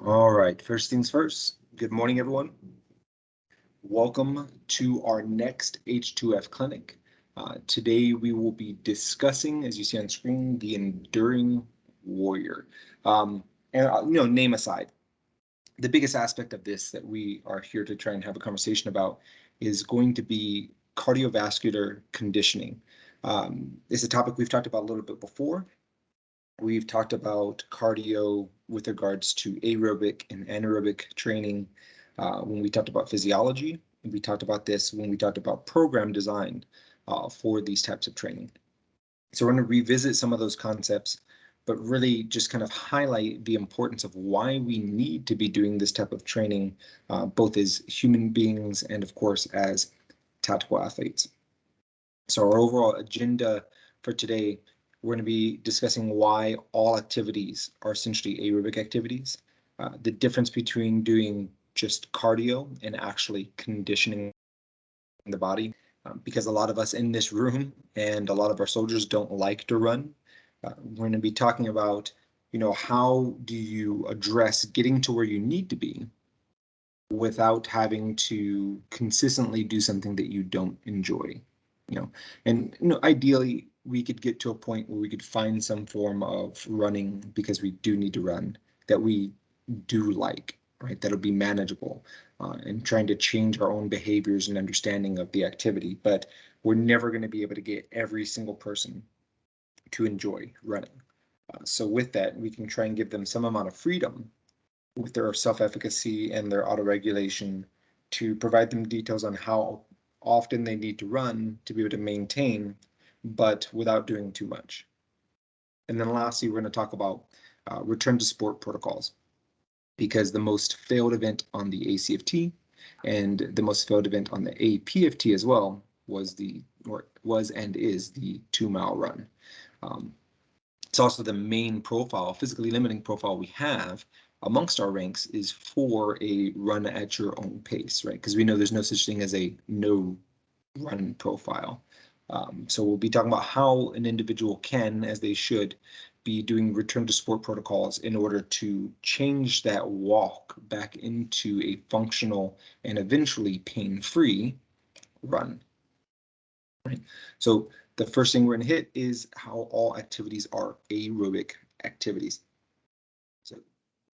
All right, first things first. Good morning, everyone. Welcome to our next H2F clinic. Today we will be discussing, as you see on screen, the enduring warrior. Name aside, the biggest aspect of this that we are here to try and have a conversation about is going to be cardiovascular conditioning. It's a topic we've talked about a little bit before. We've talked about cardio with regards to aerobic and anaerobic training when we talked about physiology. We talked about this when we talked about program design for these types of training. So we're going to revisit some of those concepts, but really just kind of highlight the importance of why we need to be doing this type of training, both as human beings and, of course, as tactical athletes. So our overall agenda for today, we're going to be discussing why all activities are essentially aerobic activities, the difference between doing just cardio and actually conditioning the body, because a lot of us in this room and a lot of our soldiers don't like to run. We're going to be talking about, how do you address getting to where you need to be without having to consistently do something that you don't enjoy. Ideally we could get to a point where we could find some form of running, because we do need to run, that we do like, right? That'll be manageable, and trying to change our own behaviors and understanding of the activity. But we're never going to be able to get every single person to enjoy running. So with that, we can try and give them some amount of freedom with their self-efficacy and their auto-regulation to provide them details on how often they need to run to be able to maintain, but without doing too much. And then lastly, we're going to talk about return to sport protocols, because the most failed event on the ACFT and the most failed event on the APFT as well was and is the 2-mile run. It's also the main profile, physically limiting profile we have amongst our ranks is for a run at your own pace, right? Because we know there's no such thing as a no run profile. So we'll be talking about how an individual can, as they should, be doing return to sport protocols in order to change that walk back into a functional and eventually pain-free run. Right? So the first thing we're going to hit is how all activities are aerobic activities. So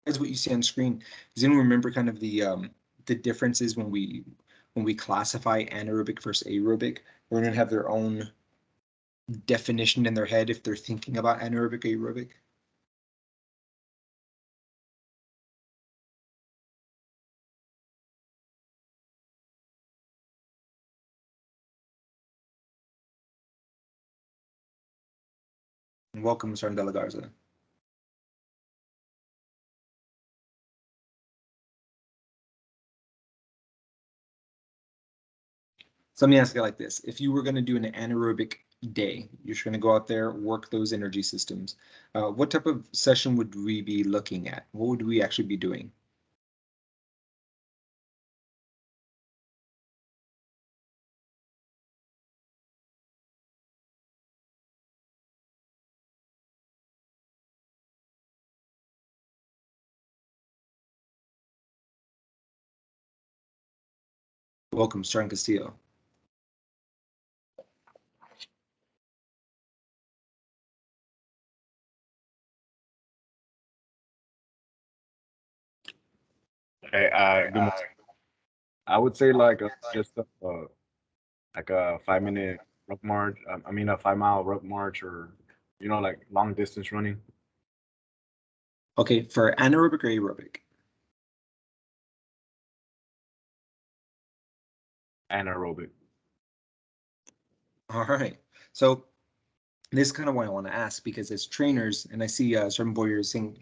that's what you see on screen. Does anyone remember kind of the differences when we classify anaerobic versus aerobic? We're going to have their own definition in their head if they're thinking about anaerobic, aerobic. And welcome, Mr. De La Garza. So let me ask you like this. If you were going to do an anaerobic day, you're just going to go out there, work those energy systems. What type of session would we be looking at? What would we actually be doing? Welcome, Stern Castillo. Hey, good morning. I would say like just like a 5 minute ruck march. I mean a 5 mile ruck march, or like long distance running. Okay, for anaerobic or aerobic? Anaerobic. All right. So this is kind of what I want to ask, because as trainers, and I see certain warriors saying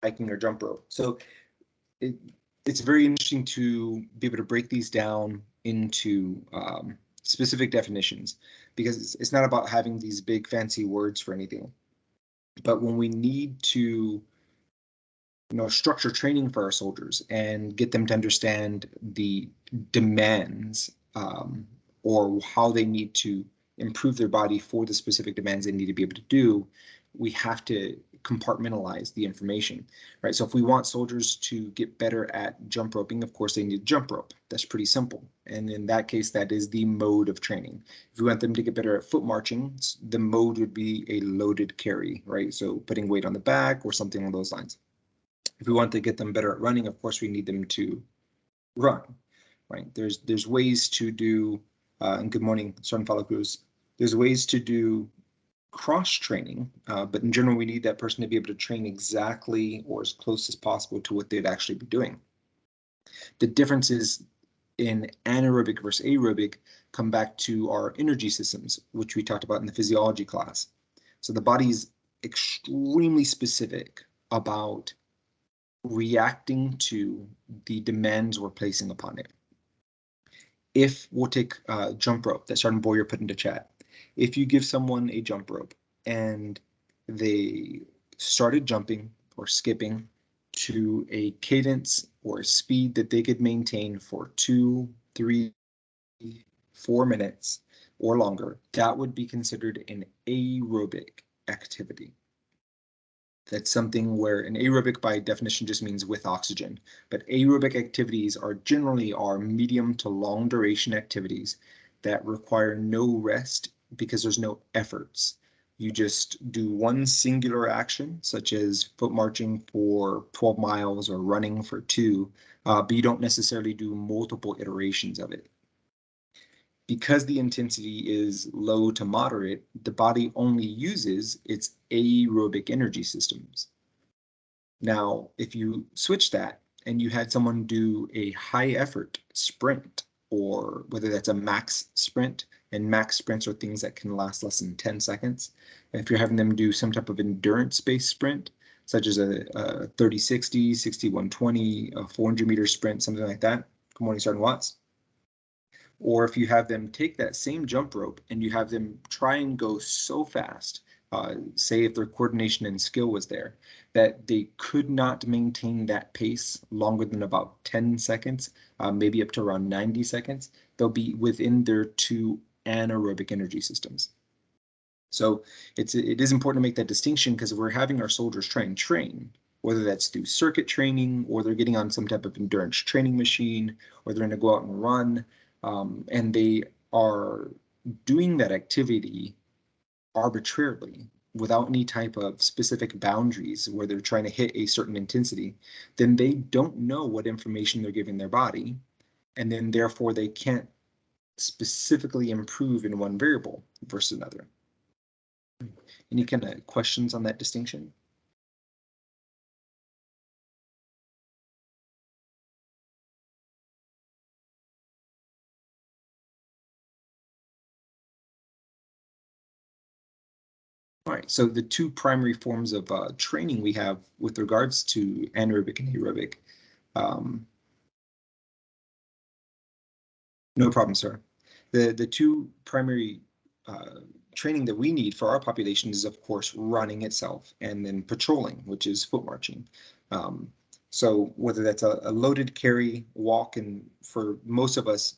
biking or jump rope. So it's very interesting to be able to break these down into specific definitions, because it's not about having these big fancy words for anything. But when we need to structure training for our soldiers and get them to understand the demands, or how they need to improve their body for the specific demands they need to be able to do, we have to compartmentalize the information, right? So if we want soldiers to get better at jump roping, of course they need jump rope. That's pretty simple. And in that case, that is the mode of training. If we want them to get better at foot marching, the mode would be a loaded carry, right? So putting weight on the back or something along those lines. If we want to get them better at running, of course we need them to run, right? There's ways to do, and good morning, Sergeant Follow Cruz. There's ways to do cross training, but in general, we need that person to be able to train exactly or as close as possible to what they'd actually be doing. The differences in anaerobic versus aerobic come back to our energy systems, which we talked about in the physiology class. So the body's extremely specific about reacting to the demands we're placing upon it. If we'll take jump rope that Sergeant Boyer put into chat, if you give someone a jump rope and they started jumping or skipping to a cadence or a speed that they could maintain for 2, 3, 4 minutes or longer, that would be considered an aerobic activity. That's something where an aerobic by definition just means with oxygen, but aerobic activities are generally medium to long duration activities that require no rest because there's no efforts. You just do one singular action, such as foot marching for 12 miles or running for 2, but you don't necessarily do multiple iterations of it. Because the intensity is low to moderate, the body only uses its aerobic energy systems. Now, if you switch that and you had someone do a high effort sprint, or whether that's a max sprint, and max sprints are things that can last less than 10 seconds. And if you're having them do some type of endurance-based sprint, such as a 30-60, 60-120, a 400-meter sprint, something like that. Good morning, Sergeant Watts. Or if you have them take that same jump rope and you have them try and go so fast, say if their coordination and skill was there, that they could not maintain that pace longer than about 10 seconds, maybe up to around 90 seconds, they'll be within their 2 anaerobic energy systems. So it is important to make that distinction, because if we're having our soldiers try and train, whether that's through circuit training or they're getting on some type of endurance training machine, or they're going to go out and run, and they are doing that activity arbitrarily without any type of specific boundaries where they're trying to hit a certain intensity, then they don't know what information they're giving their body, and then therefore they can't specifically improve in one variable versus another. Any kind of questions on that distinction? All right, so the 2 primary forms of training we have with regards to anaerobic and aerobic. No problem, sir. The 2 primary training that we need for our population is, of course, running itself, and then patrolling, which is foot marching. So whether that's a loaded carry, walk, and for most of us,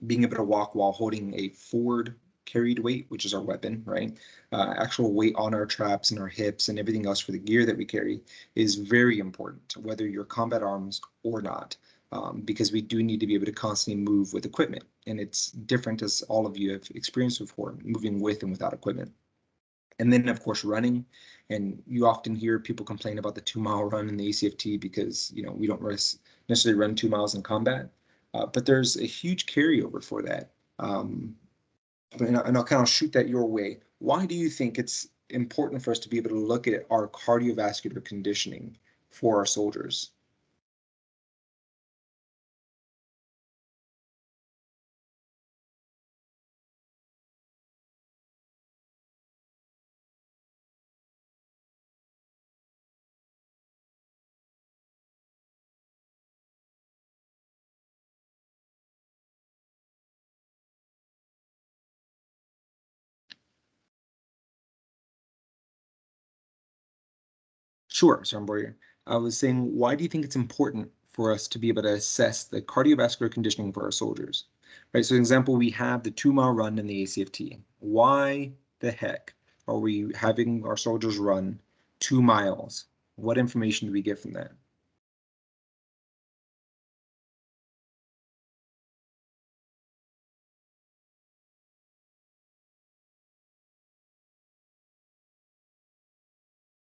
being able to walk while holding a forward carried weight, which is our weapon, right? Actual weight on our traps and our hips and everything else for the gear that we carry is very important, whether you're combat arms or not, because we do need to be able to constantly move with equipment. And it's different, as all of you have experienced before, moving with and without equipment. And then, of course, running. And you often hear people complain about the 2-mile run in the ACFT because, you know, we don't necessarily run 2 miles in combat. But there's a huge carryover for that. And I'll kind of shoot that your way. Why do you think it's important for us to be able to look at our cardiovascular conditioning for our soldiers? Sure, Sergeant Boyer. I was saying, why do you think it's important for us to be able to assess the cardiovascular conditioning for our soldiers? Right, so example, we have the 2-mile run in the ACFT. Why the heck are we having our soldiers run 2 miles. What information do we get from that?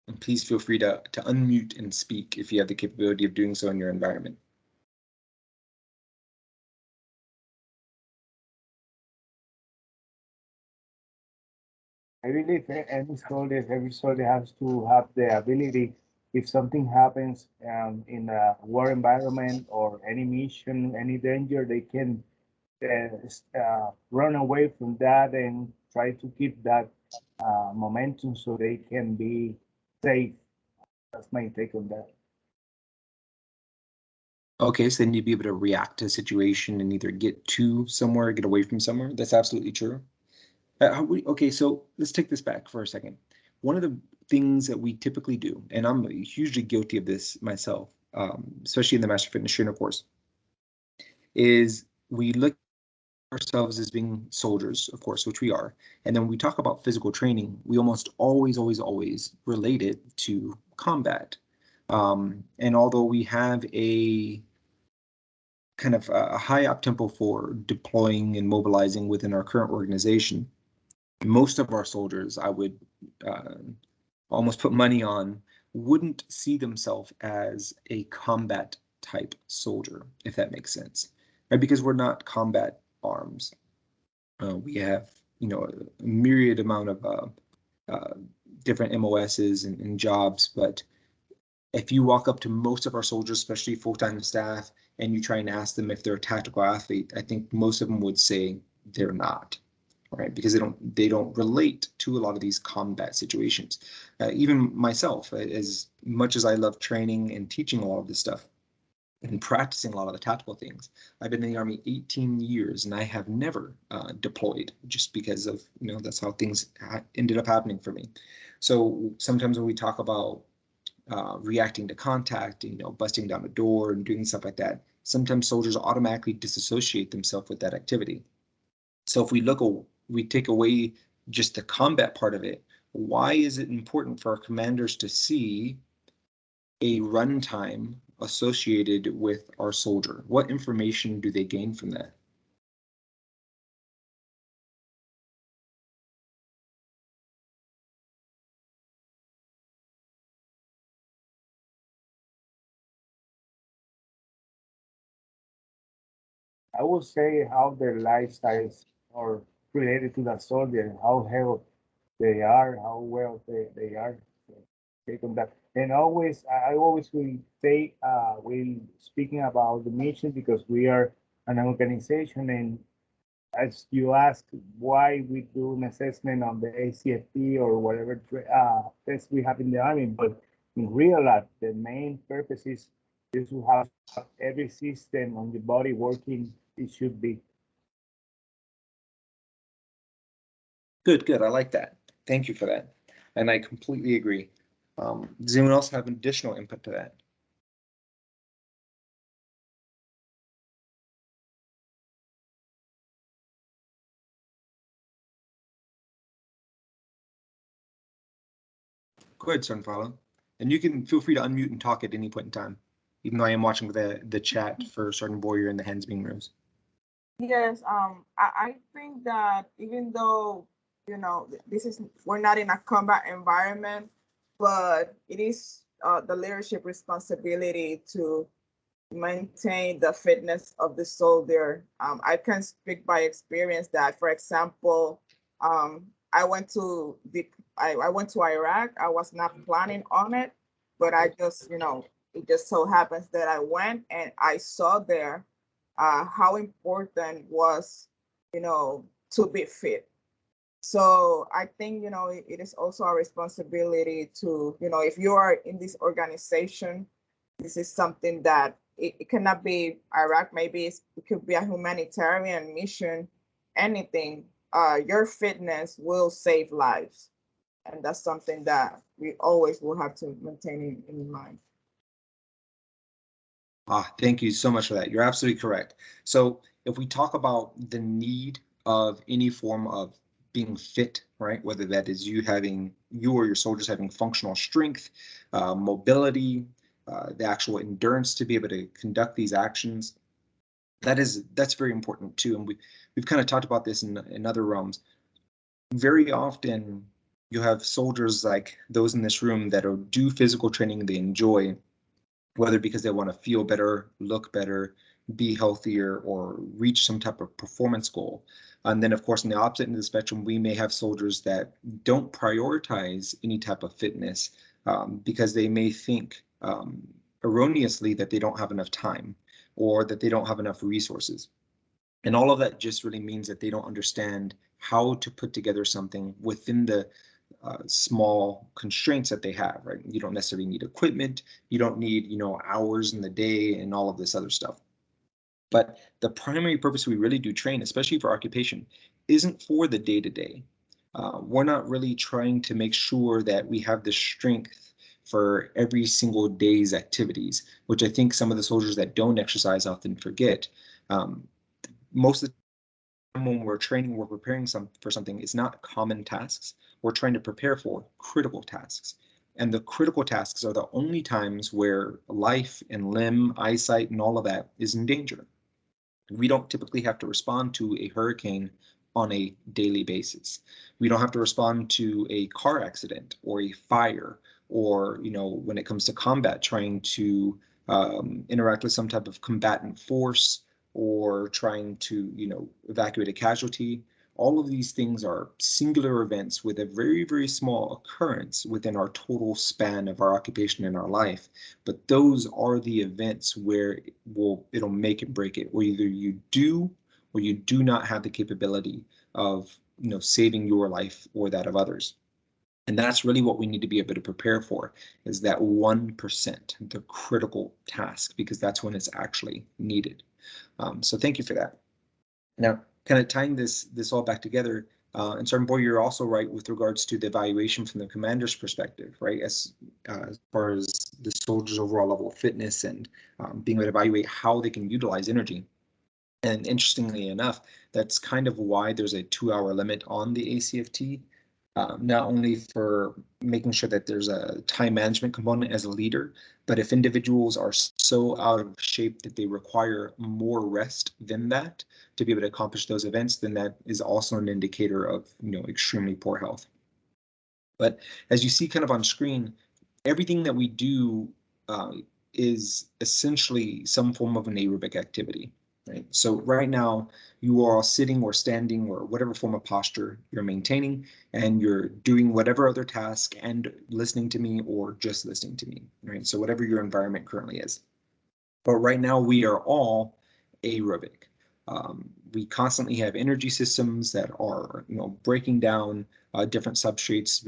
And please feel free to unmute and speak if you have the capability of doing so in your environment. I believe every soldier has to have the ability, if something happens in a war environment or any mission, any danger, they can run away from that and try to keep that momentum so they can be safe. That's my take on that. Okay, so then you'd be able to react to a situation and either get to somewhere or get away from somewhere. That's absolutely true. Okay, so let's take this back for a second. One of the things that we typically do, and I'm hugely guilty of this myself, especially in the Master Fitness Trainer course, is we look at ourselves as being soldiers, of course, which we are. And then when we talk about physical training, we almost always relate it to combat. And although we have a kind of a high up tempo for deploying and mobilizing within our current organization, most of our soldiers, I would almost put money on, wouldn't see themselves as a combat type soldier, if that makes sense, right? Because we're not combat arms. We have, a myriad amount of different MOSs and jobs, but if you walk up to most of our soldiers, especially full-time staff, and you try and ask them if they're a tactical athlete, I think most of them would say they're not, right? Because they don't relate to a lot of these combat situations. Even myself, as much as I love training and teaching a lot of this stuff and practicing a lot of the tactical things, I've been in the Army 18 years and I have never deployed, just because of, that's how things ended up happening for me. So sometimes when we talk about reacting to contact, busting down a door and doing stuff like that, sometimes soldiers automatically disassociate themselves with that activity. So if we take away just the combat part of it, why is it important for our commanders to see a runtime associated with our soldier? What information do they gain from that? I would say how their lifestyles are related to the soldier, how healthy they are, how well they are. So take on that. And I always will say, we speaking about the mission because we are an organization, and as you ask why we do an assessment on the ACFT or whatever test we have in the Army, but in real life, the main purpose is to have every system on the body working it should be. Good. I like that. Thank you for that. And I completely agree. Does anyone else have additional input to that? Go ahead, Sunflower. And you can feel free to unmute and talk at any point in time, even though I am watching the chat for Sergeant Boyer and the hands being raised. Yes, I think that even though, we're not in a combat environment, but it is the leadership responsibility to maintain the fitness of the soldier. I can speak by experience that, for example, I went to Iraq. I was not planning on it, but I just, it just so happens that I went and I saw there how important was, to be fit. So I think, it is also a responsibility to, if you are in this organization, this is something that it cannot be Iraq, maybe it could be a humanitarian mission, anything. Your fitness will save lives. And that's something that we always will have to maintain in mind. Thank you so much for that. You're absolutely correct. So if we talk about the need of any form of being fit, right? Whether that is you or your soldiers having functional strength, mobility, the actual endurance to be able to conduct these actions. That's very important too. And we've kind of talked about this in other realms. Very often you have soldiers like those in this room that do physical training they enjoy, whether because they want to feel better, look better, be healthier, or reach some type of performance goal. And then, of course, on the opposite end of the spectrum, we may have soldiers that don't prioritize any type of fitness because they may think erroneously that they don't have enough time or that they don't have enough resources. And all of that just really means that they don't understand how to put together something within the small constraints that they have, right? You don't necessarily need equipment. You don't need, hours in the day and all of this other stuff. But the primary purpose we really do train, especially for occupation, isn't for the day-to-day. We're not really trying to make sure that we have the strength for every single day's activities, which I think some of the soldiers that don't exercise often forget. Most of the time when we're training, we're preparing for something, it's not common tasks. We're trying to prepare for critical tasks. And the critical tasks are the only times where life and limb, eyesight, and all of that is in danger. We don't typically have to respond to a hurricane on a daily basis. We don't have to respond to a car accident or a fire, or, when it comes to combat, trying to interact with some type of combatant force or trying to, evacuate a casualty. All of these things are singular events with a very, very small occurrence within our total span of our occupation in our life. But those are the events where it'll make it break it, where either you do or you do not have the capability of, saving your life or that of others. And that's really what we need to be able to prepare for, is that 1%, the critical task, because that's when it's actually needed. So thank you for that. Now, kind of tying this all back together, and Sergeant Boyer, you're also right with regards to the evaluation from the commander's perspective, right? As far as the soldiers' overall level of fitness and being able to evaluate how they can utilize energy. And interestingly enough, that's kind of why there's a 2-hour limit on the ACFT. Not only for making sure that there's a time management component as a leader, but if individuals are so out of shape that they require more rest than that to be able to accomplish those events, then that is also an indicator of, extremely poor health. But as you see kind of on screen, everything that we do is essentially some form of an aerobic activity. Right? So right now you are sitting or standing or whatever form of posture you're maintaining, and you're doing whatever other task and listening to me or just listening to me, right? So whatever your environment currently is. But right now we are all aerobic. We constantly have energy systems that are, breaking down different substrates,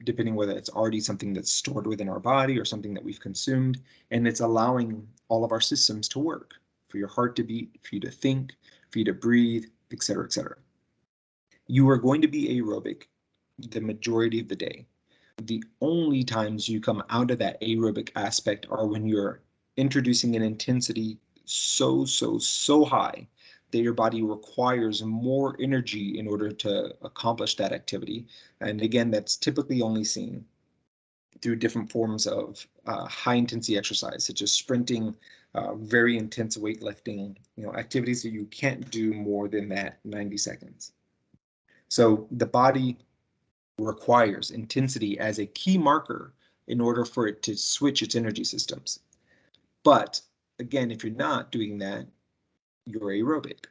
depending whether it's already something that's stored within our body or something that we've consumed, and it's allowing all of our systems to work. For your heart to beat, for you to think, for you to breathe, et cetera, et cetera. You are going to be aerobic the majority of the day. The only times you come out of that aerobic aspect are when you're introducing an intensity so high that your body requires more energy in order to accomplish that activity. And again, that's typically only seen through different forms of high intensity exercise, such as sprinting, very intense weightlifting, activities that you can't do more than that 90 seconds. So the body requires intensity as a key marker in order for it to switch its energy systems. But again, if you're not doing that, you're aerobic.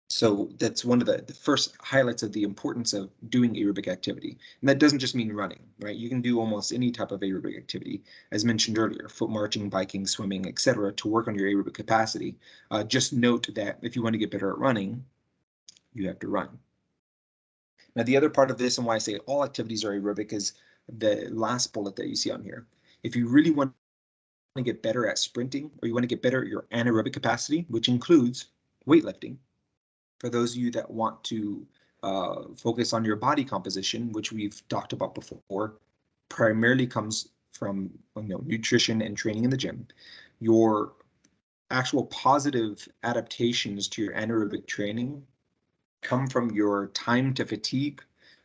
So that's one of the first highlights of the importance of doing aerobic activity. And that doesn't just mean running, right? You can do almost any type of aerobic activity, as mentioned earlier, foot marching, biking, swimming, etc., to work on your aerobic capacity. Just note that if you want to get better at running, you have to run. Now, the other part of this, and why I say all activities are aerobic, is the last bullet that you see on here. If you really want to get better at sprinting, or you want to get better at your anaerobic capacity, which includes weightlifting, for those of you that want to focus on your body composition, which we've talked about before, primarily comes from nutrition and training in the gym. Your actual positive adaptations to your anaerobic training come from your time to fatigue,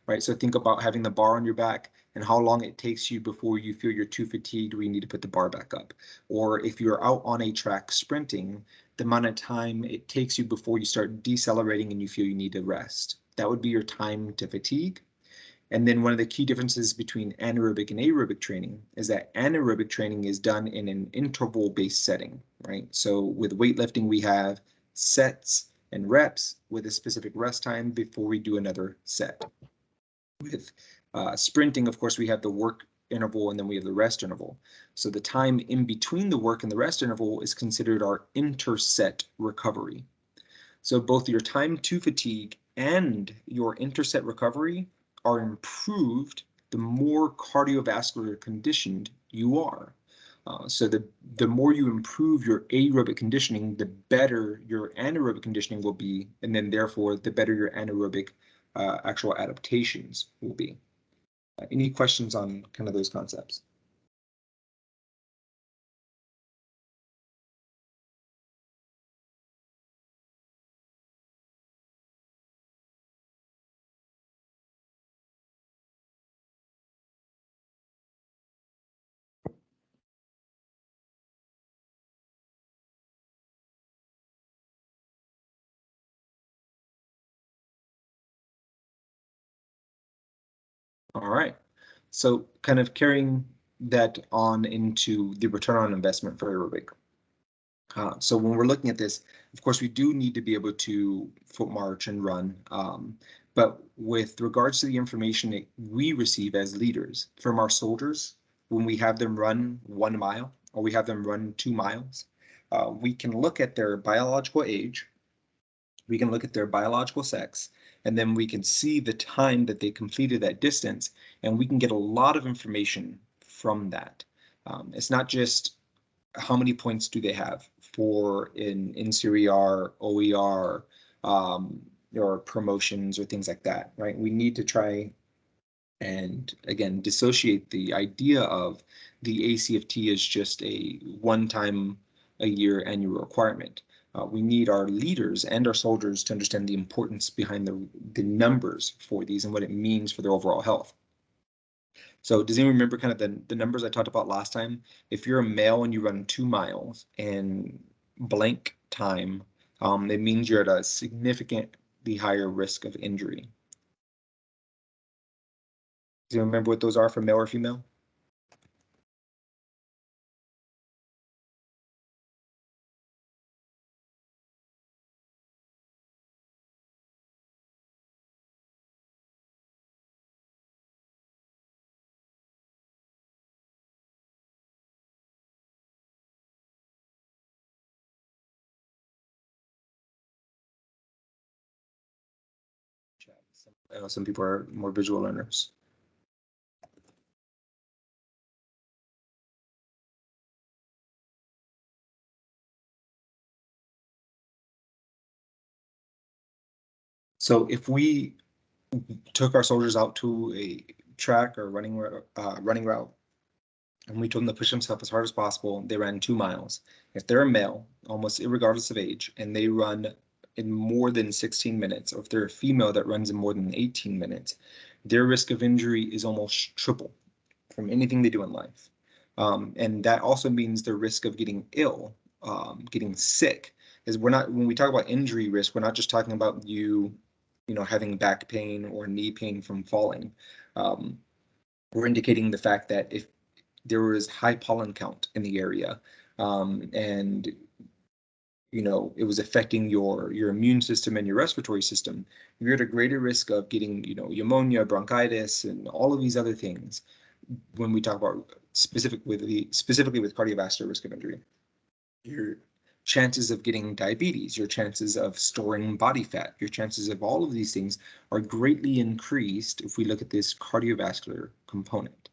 right? So think about having the bar on your back and how long it takes you before you feel you're too fatigued where you need to put the bar back up. Or if you're out on a track sprinting, the amount of time it takes you before you start decelerating and you feel you need to rest. That would be your time to fatigue. And then one of the key differences between anaerobic and aerobic training is that anaerobic training is done in an interval-based setting, right? So with weightlifting, we have sets and reps with a specific rest time before we do another set. With sprinting, of course, we have the work interval and then we have the rest interval. So the time in between the work and the rest interval is considered our interset recovery. So both your time to fatigue and your interset recovery are improved the more cardiovascular conditioned you are. So the more you improve your aerobic conditioning, the better your anaerobic conditioning will be, and then therefore the better your anaerobic actual adaptations will be. Any questions on kind of those concepts? All right, so kind of carrying that on into the return on investment for aerobic. So when we're looking at this, of course, we do need to be able to foot march and run. But with regards to the information that we receive as leaders from our soldiers, when we have them run 1 mile or we have them run 2 miles, we can look at their biological age, we can look at their biological sex, and then we can see the time that they completed that distance, and we can get a lot of information from that. It's not just how many points do they have for in CRER, OER, or promotions or things like that, right? We need to try and again dissociate the idea of the ACFT as just a one-time a year annual requirement. We need our leaders and our soldiers to understand the importance behind the numbers for these and what it means for their overall health. So does anyone remember kind of the numbers I talked about last time? If you're a male and you run 2 miles in blank time, it means you're at a significantly higher risk of injury. Do you remember what those are for male or female? I know some people are more visual learners. So if we took our soldiers out to a track or running route, and we told them to push themselves as hard as possible, they ran 2 miles. If they're a male, almost irregardless of age, and they run in more than 16 minutes, or if they're a female that runs in more than 18 minutes, their risk of injury is almost triple from anything they do in life. And that also means the risk of getting ill, getting sick, is when we talk about injury risk, we're not just talking about you know, having back pain or knee pain from falling. We're indicating the fact that if there was high pollen count in the area, and you know, it was affecting your immune system and your respiratory system, you're at a greater risk of getting, you know, pneumonia, bronchitis, and all of these other things when we talk about specifically with cardiovascular risk of injury. Your chances of getting diabetes, your chances of storing body fat, your chances of all of these things are greatly increased if we look at this cardiovascular component.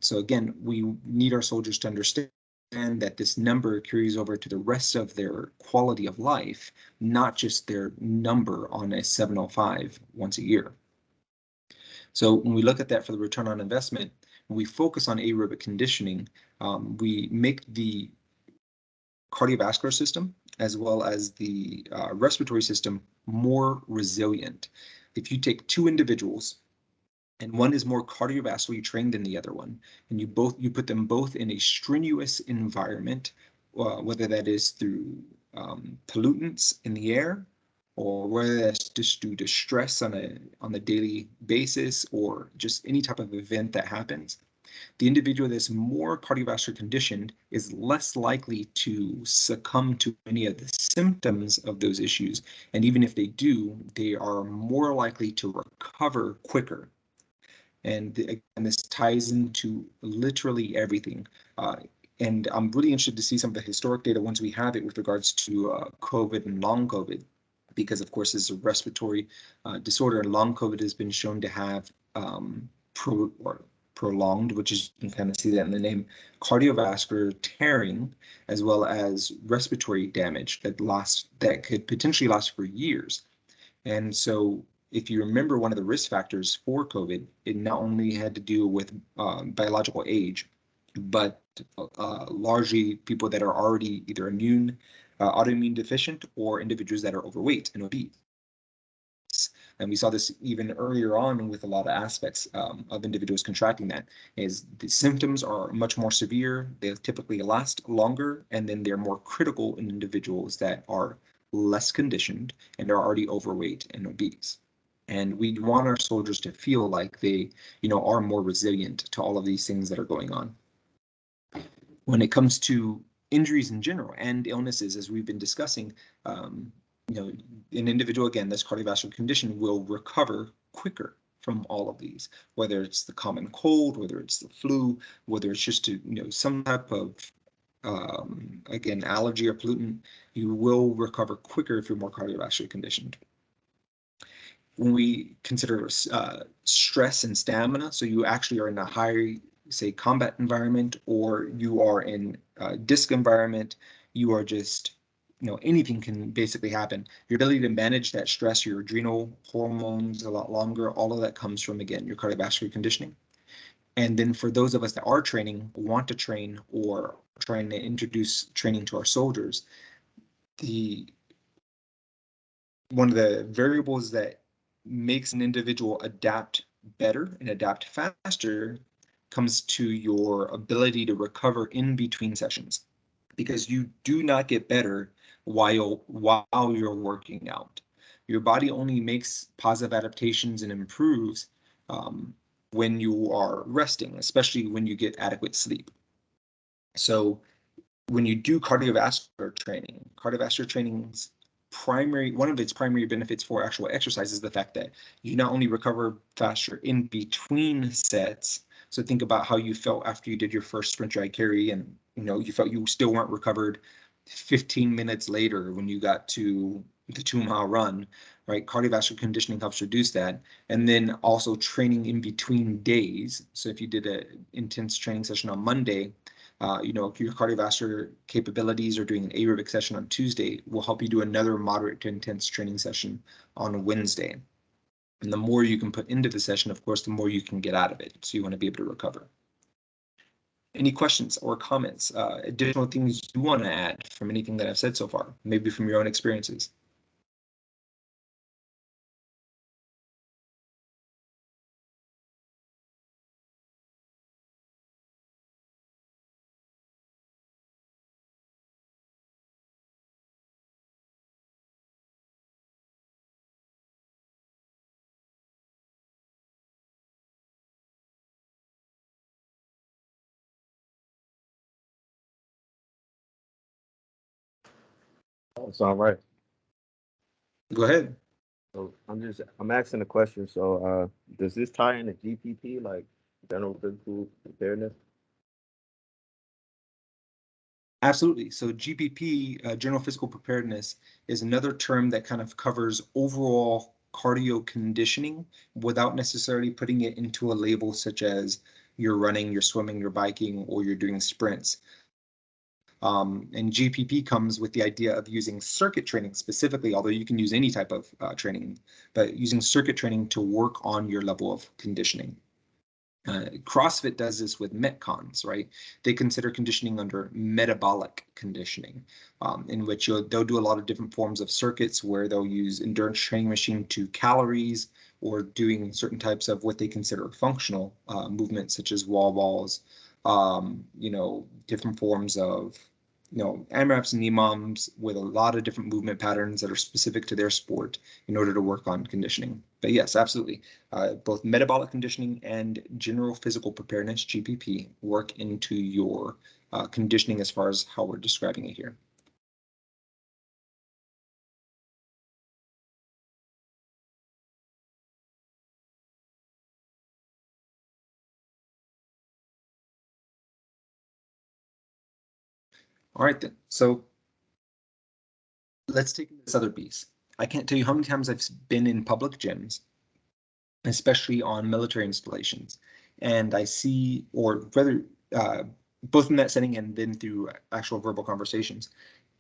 So again, we need our soldiers to understand that this number carries over to the rest of their quality of life, not just their number on a 705 once a year. So when we look at that for the return on investment, when we focus on aerobic conditioning, we make the cardiovascular system as well as the respiratory system more resilient. If you take two individuals and one is more cardiovascularly trained than the other one, and you put them both in a strenuous environment, whether that is through pollutants in the air, or whether that's just due to stress on a daily basis, or just any type of event that happens, the individual that's more cardiovascular conditioned is less likely to succumb to any of the symptoms of those issues. And even if they do, they are more likely to recover quicker. And again, this ties into literally everything. And I'm really interested to see some of the historic data once we have it with regards to COVID and long COVID, because of course it's a respiratory disorder, and long COVID has been shown to have prolonged, which is, you can kind of see that in the name, cardiovascular tearing, as well as respiratory damage that could potentially last for years. And so if you remember, one of the risk factors for COVID, it not only had to do with biological age, but largely people that are already either autoimmune deficient, or individuals that are overweight and obese. And we saw this even earlier on with a lot of aspects of individuals contracting that, is the symptoms are much more severe, they typically last longer, and then they're more critical in individuals that are less conditioned and are already overweight and obese. And we want our soldiers to feel like they, are more resilient to all of these things that are going on. When it comes to injuries in general and illnesses, as we've been discussing, an individual, again, this cardiovascular condition will recover quicker from all of these, whether it's the common cold, whether it's the flu, whether it's just some type of again, allergy or pollutant, you will recover quicker if you're more cardiovascularly conditioned. When we consider stress and stamina, so you actually are in a high, say, combat environment, or you are in a disc environment, you are just, anything can basically happen. Your ability to manage that stress, your adrenal hormones a lot longer, all of that comes from, again, your cardiovascular conditioning. And then for those of us that are training, want to train, or trying to introduce training to our soldiers, one of the variables that makes an individual adapt better and adapt faster comes to your ability to recover in between sessions, because you do not get better while you're working out. Your body only makes positive adaptations and improves when you are resting, especially when you get adequate sleep. So when you do cardiovascular training's one of its primary benefits for actual exercise is the fact that you not only recover faster in between sets. So think about how you felt after you did your first sprint dry carry, and you felt you still weren't recovered 15 minutes later when you got to the 2-mile run, right? Cardiovascular conditioning helps reduce that. And then also training in between days. So if you did an intense training session on Monday, your cardiovascular capabilities, or doing an aerobic session on Tuesday, will help you do another moderate to intense training session on Wednesday. And the more you can put into the session, of course, the more you can get out of it. So you want to be able to recover. Any questions or comments, additional things you want to add from anything that I've said so far, maybe from your own experiences? That's all right. Go ahead. So I'm asking a question. So does this tie into GPP, like general physical preparedness? Absolutely. So GPP, general physical preparedness, is another term that kind of covers overall cardio conditioning without necessarily putting it into a label such as you're running, you're swimming, you're biking, or you're doing sprints. And GPP comes with the idea of using circuit training specifically, although you can use any type of training, but using circuit training to work on your level of conditioning. CrossFit does this with Metcons, right? They consider conditioning under metabolic conditioning, in which they'll do a lot of different forms of circuits where they'll use endurance training machine to calories, or doing certain types of what they consider functional movements, such as wall balls, different forms of AMRAPs and EMOMs with a lot of different movement patterns that are specific to their sport in order to work on conditioning. But yes, absolutely. Both metabolic conditioning and general physical preparedness, GPP, work into your conditioning as far as how we're describing it here. All right, then. So let's take this other piece. I can't tell you how many times I've been in public gyms, especially on military installations, and I see, or whether both in that setting and then through actual verbal conversations,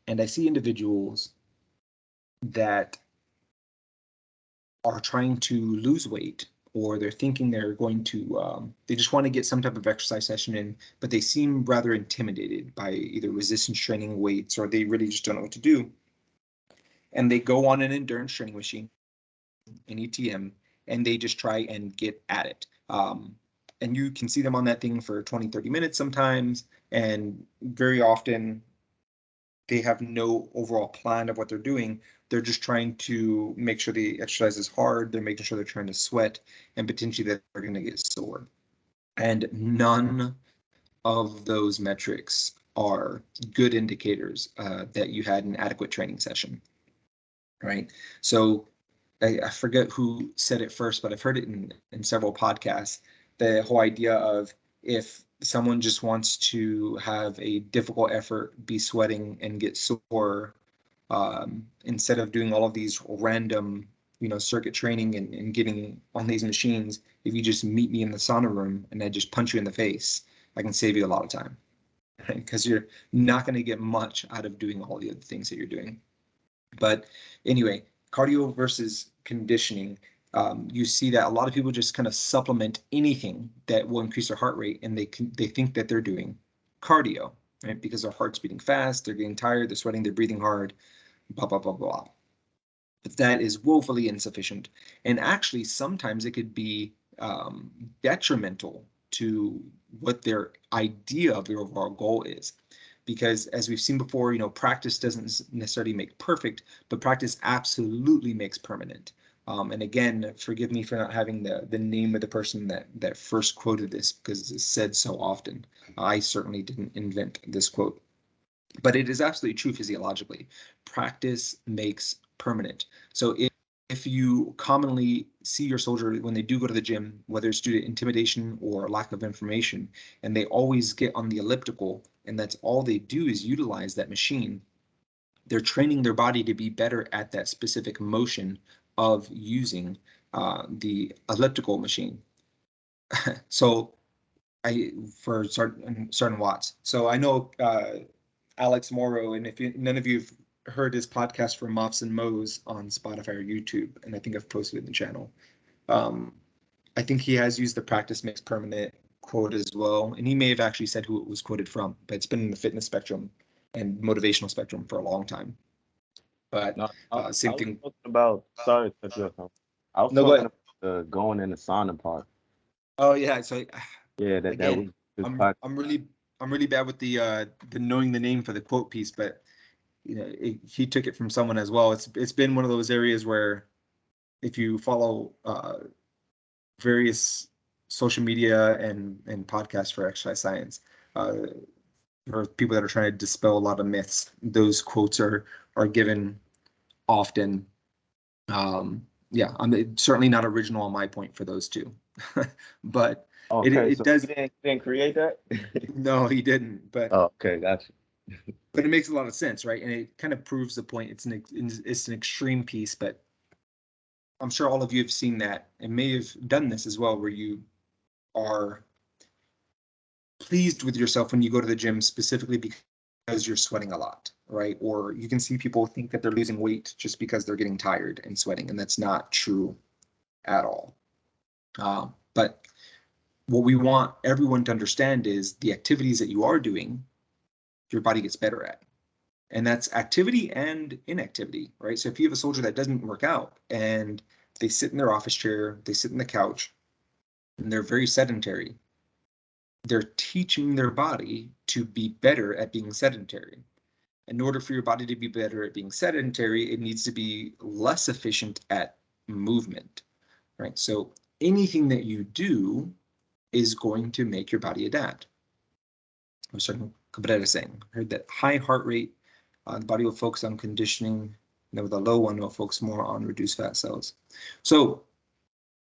and I see individuals that are trying to lose weight, or they're thinking they're going to, they just want to get some type of exercise session in, but they seem rather intimidated by either resistance training, weights, or they really just don't know what to do. And they go on an endurance training machine, an ETM, and they just try and get at it. And you can see them on that thing for 20, 30 minutes sometimes, and very often they have no overall plan of what they're doing. They're just trying to make sure the exercise is hard. They're making sure they're trying to sweat, and potentially that they're going to get sore. And none of those metrics are good indicators that you had an adequate training session, right? So I forget who said it first, but I've heard it in several podcasts. The whole idea of, if someone just wants to have a difficult effort, be sweating and get sore, instead of doing all of these random, circuit training and getting on these machines, if you just meet me in the sauna room and I just punch you in the face, I can save you a lot of time, right? Because you're not going to get much out of doing all the other things that you're doing. But anyway, cardio versus conditioning, you see that a lot of people just kind of supplement anything that will increase their heart rate, and they think that they're doing cardio, right? Because their heart's beating fast, they're getting tired, they're sweating, they're breathing hard, blah, blah, blah, blah. But that is woefully insufficient. And actually, sometimes it could be detrimental to what their idea of their overall goal is. Because as we've seen before, practice doesn't necessarily make perfect, but practice absolutely makes permanent. And again, forgive me for not having the name of the person that first quoted this, because it's said so often. I certainly didn't invent this quote, but it is absolutely true physiologically. Practice makes permanent. So if you commonly see your soldier when they do go to the gym, whether it's due to intimidation or lack of information, and they always get on the elliptical, and that's all they do is utilize that machine, they're training their body to be better at that specific motion of using the elliptical machine. So for certain watts. So I know Alex Morrow, and if none of you have heard his podcast for Mops and Mo's on Spotify or YouTube, and I think I've posted it in the channel. I think he has used the practice makes permanent quote as well, and he may have actually said who it was quoted from, but it's been in the fitness spectrum and motivational spectrum for a long time. But No, same I was thing. talking about, sorry to cut you off. I was No, talking about the going in the sauna part. Oh yeah, so Yeah, that again, was his I'm podcast. I'm really bad with the knowing the name for the quote piece, but he took it from someone as well. It's been one of those areas where, if you follow various social media and podcasts for exercise science, for people that are trying to dispel a lot of myths, those quotes are given often. Yeah, I'm certainly not original on my point for those two, but Okay, it so does. you didn't create that? No, he didn't, but Oh, okay, gotcha. but it makes a lot of sense, right? And it kind of proves the point. It's an extreme piece, but I'm sure all of you have seen that and may have done this as well, where you are pleased with yourself when you go to the gym, specifically because you're sweating a lot, right? Or you can see people think that they're losing weight just because they're getting tired and sweating, and that's not true at all. But what we want everyone to understand is the activities that you are doing, your body gets better at. And that's activity and inactivity, right? So if you have a soldier that doesn't work out and they sit in their office chair, they sit in the couch, and they're very sedentary, they're teaching their body to be better at being sedentary. In order for your body to be better at being sedentary, it needs to be less efficient at movement, right? So anything that you do is going to make your body adapt. I was talking Cabrera saying, I heard that high heart rate, the body will focus on conditioning, and with a low one will focus more on reduced fat cells. So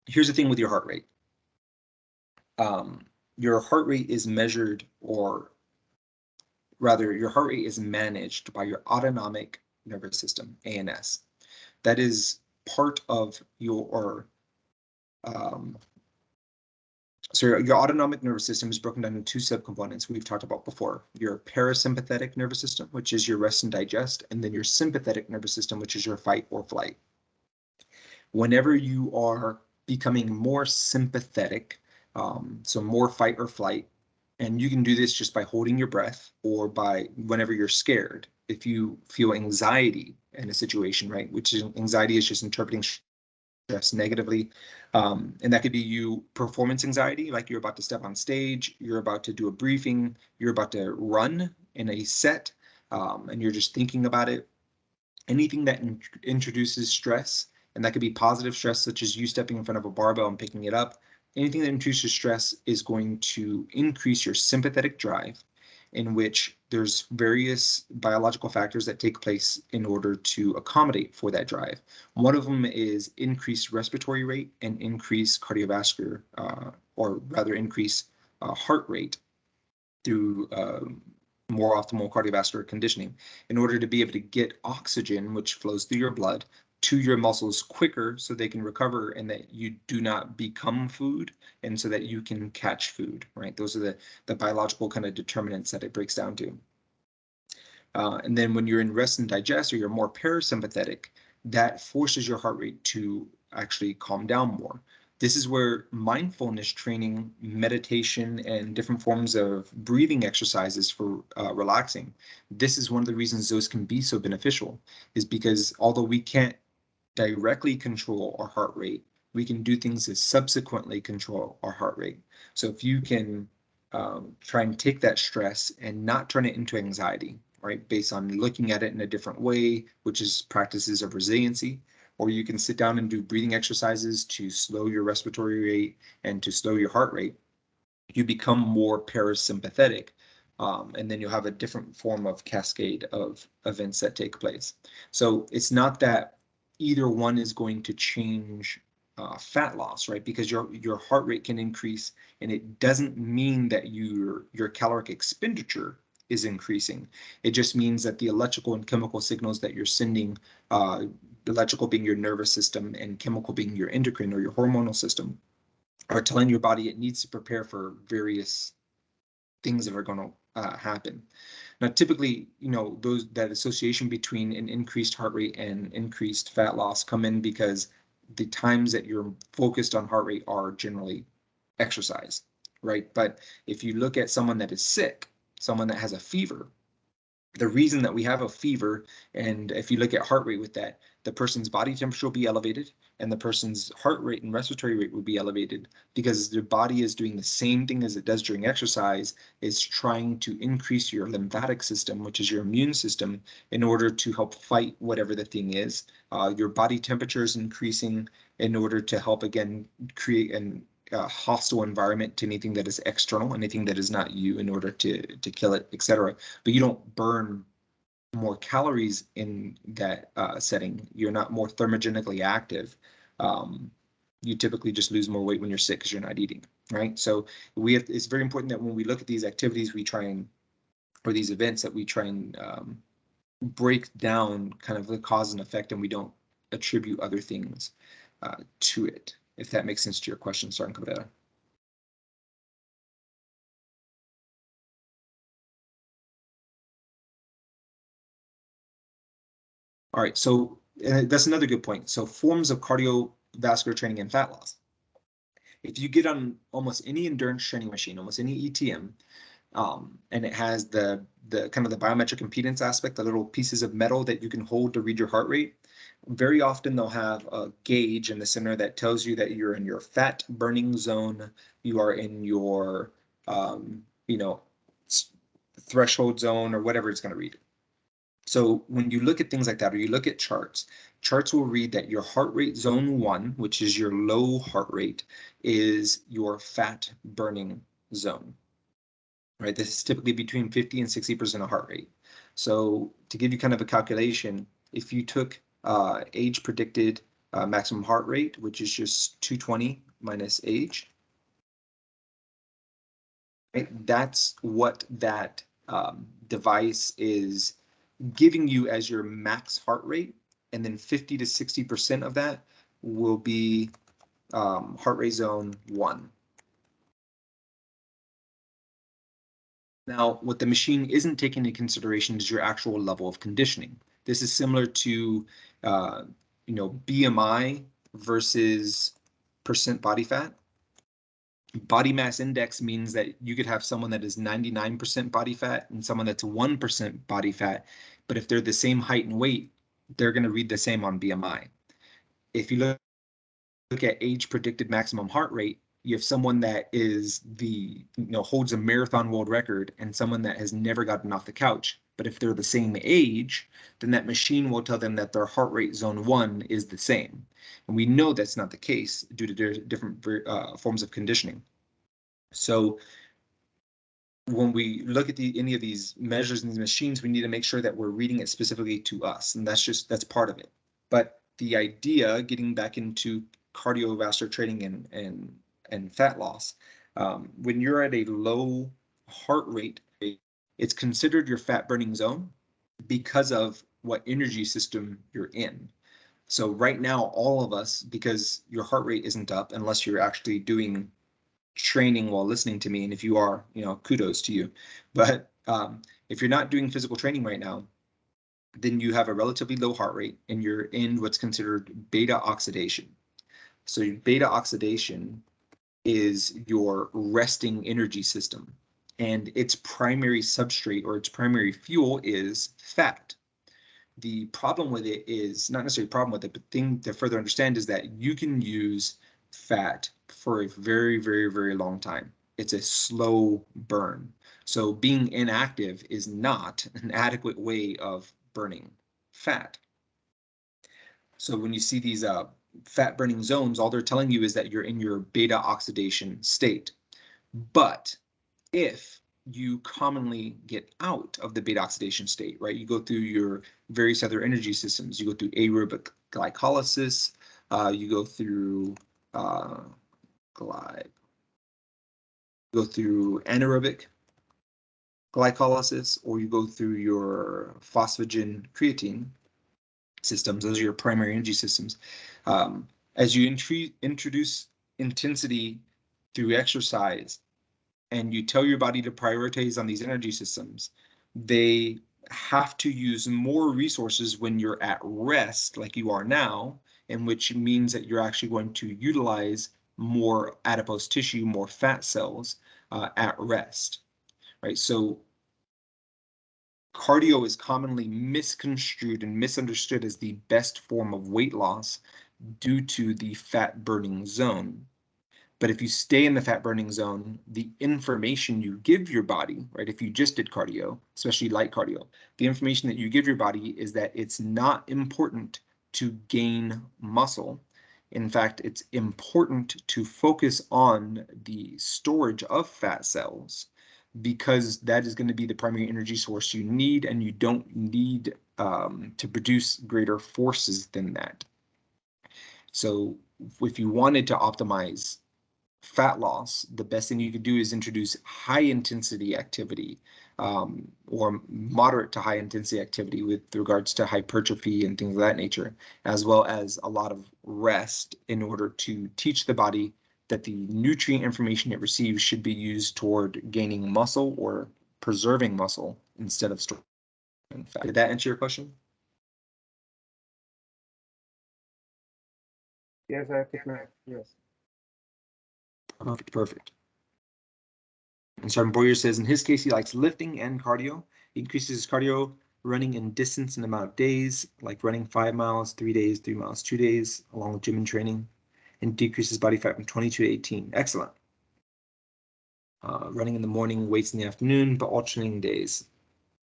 here's the thing with your heart rate. Your heart rate is measured, or rather your heart rate is managed by your autonomic nervous system, ANS. That is part of your, so your autonomic nervous system is broken down into two subcomponents we've talked about before. Your parasympathetic nervous system, which is your rest and digest, and then your sympathetic nervous system, which is your fight or flight. Whenever you are becoming more sympathetic, so more fight or flight, and you can do this just by holding your breath or by whenever you're scared. If you feel anxiety in a situation, right, which is anxiety is just interpreting stress negatively. And that could be you performance anxiety, like you're about to step on stage, you're about to do a briefing, you're about to run in a set, and you're just thinking about it. Anything that introduces stress, and that could be positive stress, such as you stepping in front of a barbell and picking it up. Anything that introduces stress is going to increase your sympathetic drive, in which there's various biological factors that take place in order to accommodate for that drive. One of them is increased respiratory rate and increased cardiovascular, or rather increased heart rate through more optimal cardiovascular conditioning, in order to be able to get oxygen, which flows through your blood, to your muscles quicker so they can recover and that you do not become food, and so that you can catch food, right? Those are the biological kind of determinants that it breaks down to. And then when you're in rest and digest, or you're more parasympathetic, that forces your heart rate to actually calm down more. This is where mindfulness training, meditation, and different forms of breathing exercises for relaxing, this is one of the reasons those can be so beneficial, is because although we can't directly control our heart rate, we can do things to subsequently control our heart rate. So if you can try and take that stress and not turn it into anxiety, right, based on looking at it in a different way, which is practices of resiliency, or you can sit down and do breathing exercises to slow your respiratory rate and to slow your heart rate, you become more parasympathetic. And then you'll have a different form of cascade of events that take place. So it's not that either one is going to change fat loss, right? Because your heart rate can increase, and it doesn't mean that your caloric expenditure is increasing. It just means that the electrical and chemical signals that you're sending, electrical being your nervous system and chemical being your endocrine or your hormonal system, are telling your body it needs to prepare for various things that are going to happen. Now, typically, that association between an increased heart rate and increased fat loss come in because the times that you're focused on heart rate are generally exercise, right? But if you look at someone that is sick, someone that has a fever, the reason that we have a fever, and if you look at heart rate with that, the person's body temperature will be elevated and the person's heart rate and respiratory rate will be elevated, because their body is doing the same thing as it does during exercise, is trying to increase your lymphatic system, which is your immune system, in order to help fight whatever the thing is. Your body temperature is increasing in order to help, again, create an hostile environment to anything that is external, anything that is not you, in order to kill it, etc. But you don't burn more calories in that setting. You're not more thermogenically active. You typically just lose more weight when you're sick because you're not eating, right? So it's very important that when we look at these activities, or these events, that we try and break down kind of the cause and effect, and we don't attribute other things to it. If that makes sense to your question, Sergeant Cabrera. All right, so that's another good point. So forms of cardiovascular training and fat loss. If you get on almost any endurance training machine, almost any ETM, and it has the kind of the biometric impedance aspect, the little pieces of metal that you can hold to read your heart rate, very often they'll have a gauge in the center that tells you that you're in your fat burning zone, you are in your you know, threshold zone, or whatever it's going to read. So when you look at things like that, or you look at charts, charts will read that your heart rate zone 1, which is your low heart rate, is your fat burning zone. Right, this is typically between 50 and 60% of heart rate. So to give you kind of a calculation, if you took age predicted maximum heart rate, which is just 220 minus age, right, that's what that device is giving you as your max heart rate, and then 50 to 60% of that will be heart rate zone 1. Now, what the machine isn't taking into consideration is your actual level of conditioning. This is similar to, BMI versus percent body fat. Body mass index means that you could have someone that is 99% body fat and someone that's 1% body fat, but if they're the same height and weight, they're going to read the same on BMI. If you look at age predicted maximum heart rate, you have someone that is holds a marathon world record and someone that has never gotten off the couch. But if they're the same age, then that machine will tell them that their heart rate zone 1 is the same. And we know that's not the case due to different forms of conditioning. So when we look at any of these measures in these machines, we need to make sure that we're reading it specifically to us, and that's part of it. But the idea, getting back into cardiovascular training and fat loss, when you're at a low heart rate, it's considered your fat burning zone because of what energy system you're in. So right now, all of us, because your heart rate isn't up unless you're actually doing training while listening to me, and if you are, kudos to you. But if you're not doing physical training right now, then you have a relatively low heart rate and you're in what's considered beta oxidation. So beta oxidation is your resting energy system, and its primary substrate or its primary fuel is fat. The problem with it is not necessarily a problem with it, but thing to further understand is that you can use fat for a very, very, very long time. It's a slow burn. So being inactive is not an adequate way of burning fat. So when you see these fat burning zones, all they're telling you is that you're in your beta oxidation state. But if you commonly get out of the beta oxidation state, right? You go through your various other energy systems. You go through aerobic glycolysis. You go through anaerobic glycolysis, or you go through your phosphagen creatine systems. Those are your primary energy systems. As you introduce intensity through exercise, and you tell your body to prioritize on these energy systems, they have to use more resources when you're at rest, like you are now, and which means that you're actually going to utilize more adipose tissue, more fat cells at rest, right? So cardio is commonly misconstrued and misunderstood as the best form of weight loss due to the fat burning zone. But if you stay in the fat burning zone, the information you give your body, right, if you just did cardio, especially light cardio, the information that you give your body is that it's not important to gain muscle. In fact, it's important to focus on the storage of fat cells, because that is going to be the primary energy source you need, and you don't need to produce greater forces than that. So if you wanted to optimize fat loss, the best thing you could do is introduce high intensity activity or moderate to high intensity activity with regards to hypertrophy and things of that nature, as well as a lot of rest in order to teach the body that the nutrient information it receives should be used toward gaining muscle or preserving muscle instead of storing fat. Did that answer your question? Yes, I think yes. Perfect, perfect. And Sergeant Boyer says in his case, he likes lifting and cardio. He increases his cardio running in distance and amount of days, like running 5 miles, 3 days, 3 miles, 2 days, along with gym and training, and decreases body fat from 22 to 18. Excellent. Running in the morning, weights in the afternoon, but alternating days.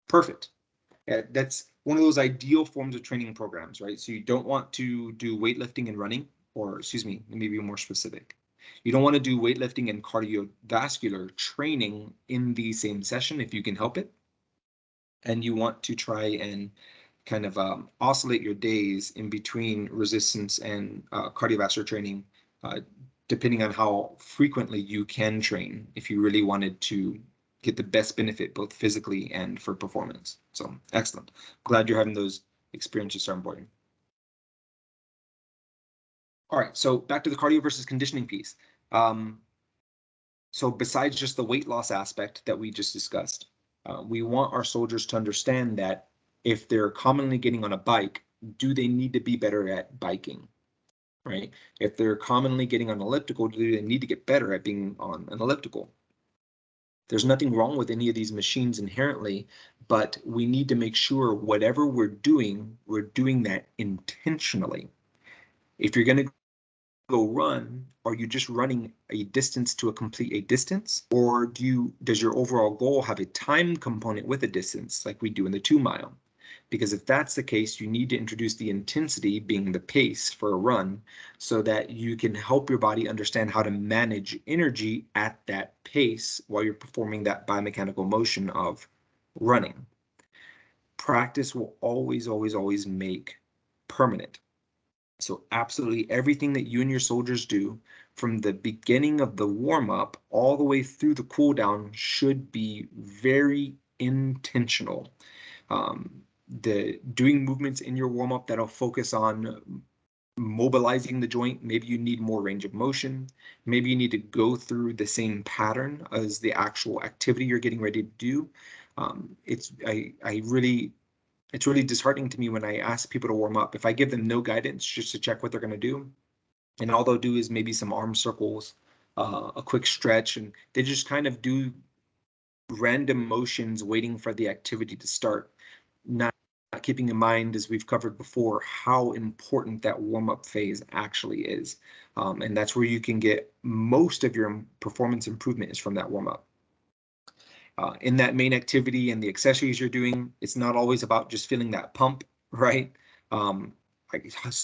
Perfect. That's one of those ideal forms of training programs, right? So you don't want to do weightlifting and running, or excuse me, let me be more specific. You don't want to do weightlifting and cardiovascular training in the same session if you can help it. And you want to try and kind of oscillate your days in between resistance and cardiovascular training, depending on how frequently you can train if you really wanted to get the best benefit both physically and for performance. So excellent. Glad you're having those experiences, Sergeant Boyer. All right, so back to the cardio versus conditioning piece. So besides just the weight loss aspect that we just discussed, we want our soldiers to understand that if they're commonly getting on a bike, do they need to be better at biking, right? If they're commonly getting on elliptical, do they need to get better at being on an elliptical? There's nothing wrong with any of these machines inherently, but we need to make sure whatever we're doing that intentionally. If you're going to go run, are you just running a distance to complete a distance, or does your overall goal have a time component with a distance like we do in the 2 mile? Because if that's the case, you need to introduce the intensity, being the pace for a run, so that you can help your body understand how to manage energy at that pace while you're performing that biomechanical motion of running. Practice will always, always, always make permanent. So absolutely everything that you and your soldiers do from the beginning of the warm-up all the way through the cool down should be very intentional. Doing movements in your warm-up that'll focus on mobilizing the joint. Maybe you need more range of motion. Maybe you need to go through the same pattern as the actual activity you're getting ready to do. It's really disheartening to me when I ask people to warm up. If I give them no guidance just to check what they're going to do, and all they'll do is maybe some arm circles, a quick stretch, and they just kind of do random motions waiting for the activity to start, not keeping in mind, as we've covered before, how important that warm-up phase actually is. And that's where you can get most of your performance improvement is from that warm-up. In that main activity and the accessories you're doing, it's not always about just feeling that pump, right? A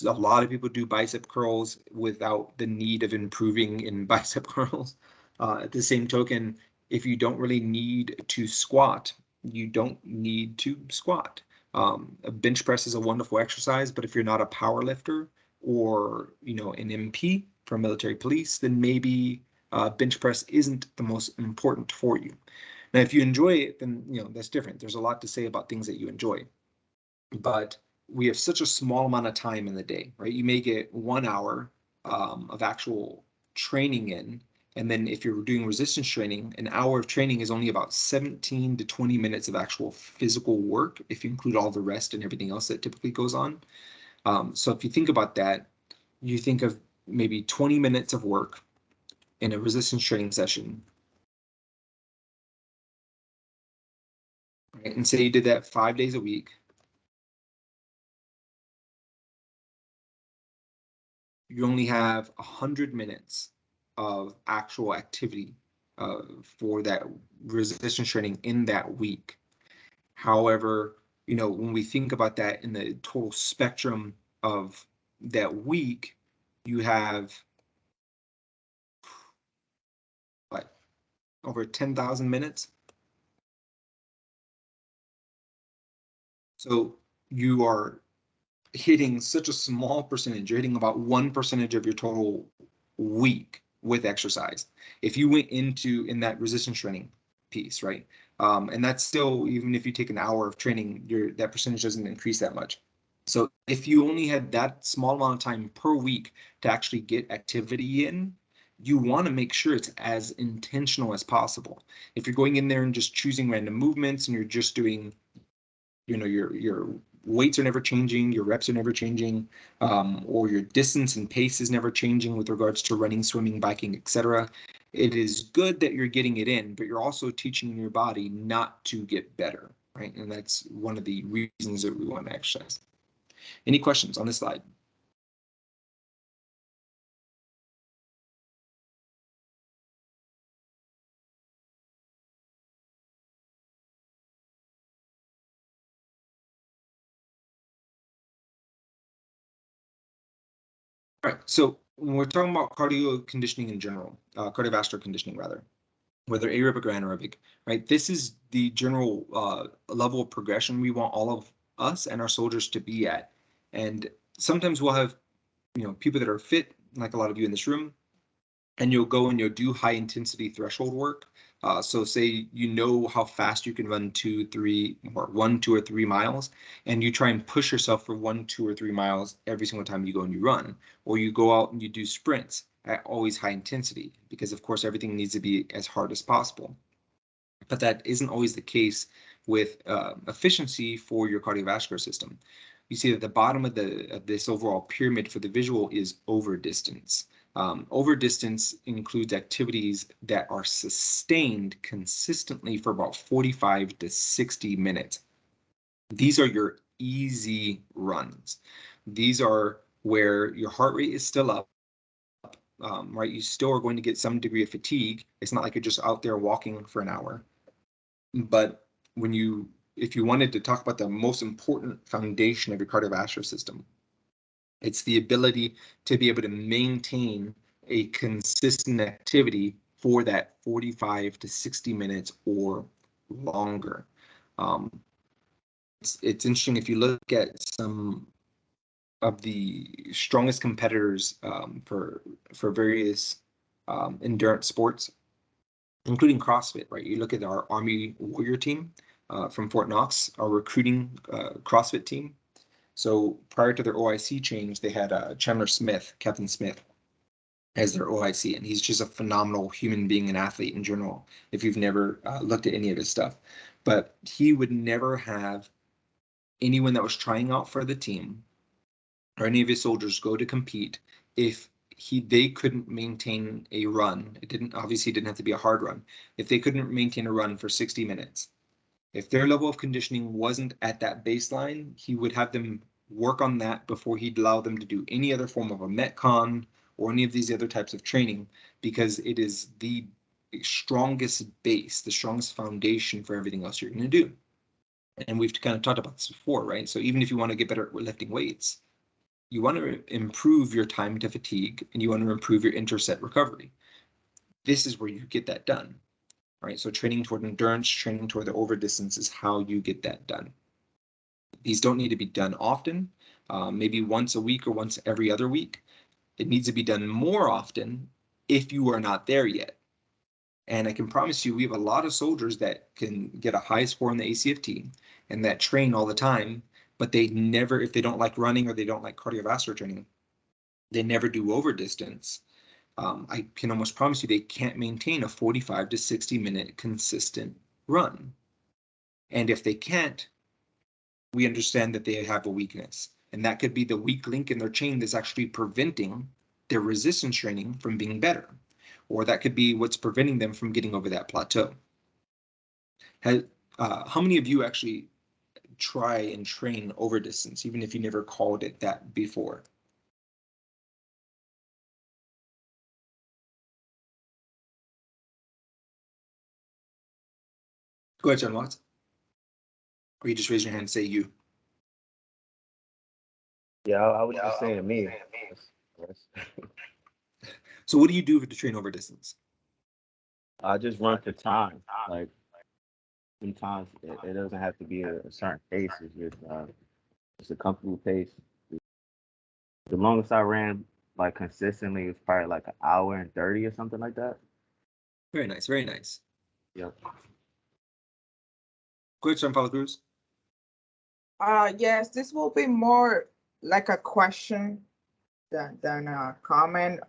lot of people do bicep curls without the need of improving in bicep curls. At the same token, if you don't really need to squat, you don't need to squat. A bench press is a wonderful exercise, but if you're not a power lifter or an MP for military police, then maybe bench press isn't the most important for you. Now, if you enjoy it, then that's different. There's a lot to say about things that you enjoy, but we have such a small amount of time in the day, right? You may get 1 hour of actual training in, and then if you're doing resistance training, an hour of training is only about 17 to 20 minutes of actual physical work, if you include all the rest and everything else that typically goes on. So if you think about that, you think of maybe 20 minutes of work in a resistance training session. Right? And say you did that 5 days a week. You only have 100 minutes of actual activity for that resistance training in that week. However, when we think about that in the total spectrum of that week, you have what, over 10,000 minutes. So you are hitting such a small percentage. You're hitting about 1% of your total week with exercise. If you went in that resistance training piece, right? And that's still, even if you take an hour of training, that percentage doesn't increase that much. So if you only had that small amount of time per week to actually get activity in, you want to make sure it's as intentional as possible. If you're going in there and just choosing random movements and you're just doing, your weights are never changing, your reps are never changing, or your distance and pace is never changing with regards to running, swimming, biking, etc. It is good that you're getting it in, but you're also teaching your body not to get better, right? And that's one of the reasons that we want to exercise. Any questions on this slide? All right, so when we're talking about cardio conditioning in general, cardiovascular conditioning rather, whether aerobic or anaerobic, right? This is the general level of progression we want all of us and our soldiers to be at. And sometimes we'll have, people that are fit, like a lot of you in this room, and you'll go and you'll do high intensity threshold work. So say how fast you can run 2, 3, or 1, 2, or 3 miles, and you try and push yourself for 1, 2, or 3 miles every single time you go and you run, or you go out and you do sprints at always high intensity, because of course everything needs to be as hard as possible. But that isn't always the case with efficiency for your cardiovascular system. You see that the bottom of this overall pyramid for the visual is over distance. Over distance includes activities that are sustained consistently for about 45 to 60 minutes. These are your easy runs. These are where your heart rate is still up, right? You still are going to get some degree of fatigue. It's not like you're just out there walking for an hour. But if you wanted to talk about the most important foundation of your cardiovascular system, it's the ability to be able to maintain a consistent activity for that 45 to 60 minutes or longer. It's interesting if you look at some of the strongest competitors for various endurance sports, including CrossFit, right? You look at our Army Warrior team from Fort Knox, our recruiting CrossFit team. So prior to their OIC change, they had Chandler Smith, Captain Smith, as their OIC, and he's just a phenomenal human being and athlete in general, if you've never looked at any of his stuff. But he would never have anyone that was trying out for the team or any of his soldiers go to compete if they couldn't maintain a run. It didn't have to be a hard run. If they couldn't maintain a run for 60 minutes, if their level of conditioning wasn't at that baseline, he would have them work on that before he'd allow them to do any other form of a Metcon or any of these other types of training, because it is the strongest base, the strongest foundation for everything else you're going to do. And we've kind of talked about this before, right? So even if you want to get better at lifting weights, you want to improve your time to fatigue and you want to improve your interset recovery. This is where you get that done. Right, so training toward endurance, training toward the over distance is how you get that done. These don't need to be done often, maybe once a week or once every other week. It needs to be done more often if you are not there yet. And I can promise you, we have a lot of soldiers that can get a high score in the ACFT and that train all the time, but they never, if they don't like running or they don't like cardiovascular training, they never do over distance. I can almost promise you they can't maintain a 45 to 60 minute consistent run. And if they can't, we understand that they have a weakness. And that could be the weak link in their chain that's actually preventing their resistance training from being better. Or that could be what's preventing them from getting over that plateau. How many of you actually try and train over distance, even if you never called it that before? Go ahead, John Watts. Or you just raise your hand and say you. Yeah, I was just saying me. So what do you do to train over distance? I just run to time. Like sometimes it doesn't have to be a certain pace. It's a comfortable pace. The longest I ran like consistently was probably like an hour and 30 or something like that. Very nice, very nice. Yep. Go ahead, Gianpaolo Cruz. Yes, this will be more like a question than a comment.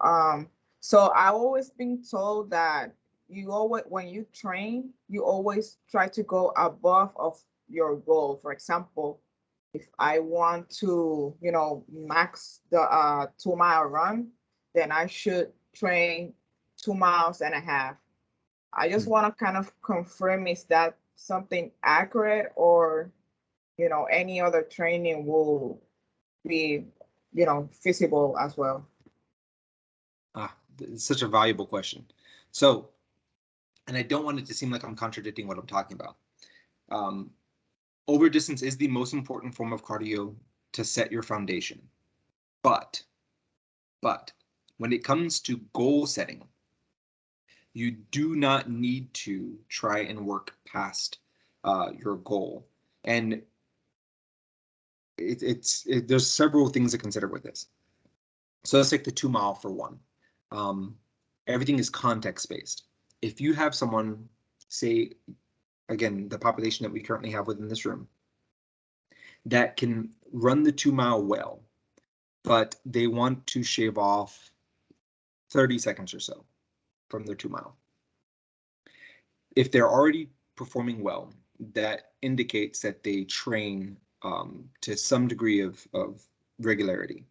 So I always been told that you always, when you train, you always try to go above of your goal. For example, If I want to, you know, max the 2 mile run, then I should train 2.5 miles. I just want to kind of confirm, is that something accurate, or, you know, any other training will be, you know, feasible as well? It's such a valuable question. So, and I don't want it to seem like I'm contradicting what I'm talking about. Over distance is the most important form of cardio to set your foundation. But when it comes to goal setting, you do not need to try and work past your goal. And there's several things to consider with this. So let's take the 2 mile for one. Everything is context based. If you have someone, say, again, the population that we currently have within this room, that can run the 2 mile well, but they want to shave off 30 seconds or so from their 2 mile. If they're already performing well, that indicates that they train to some degree of regularity.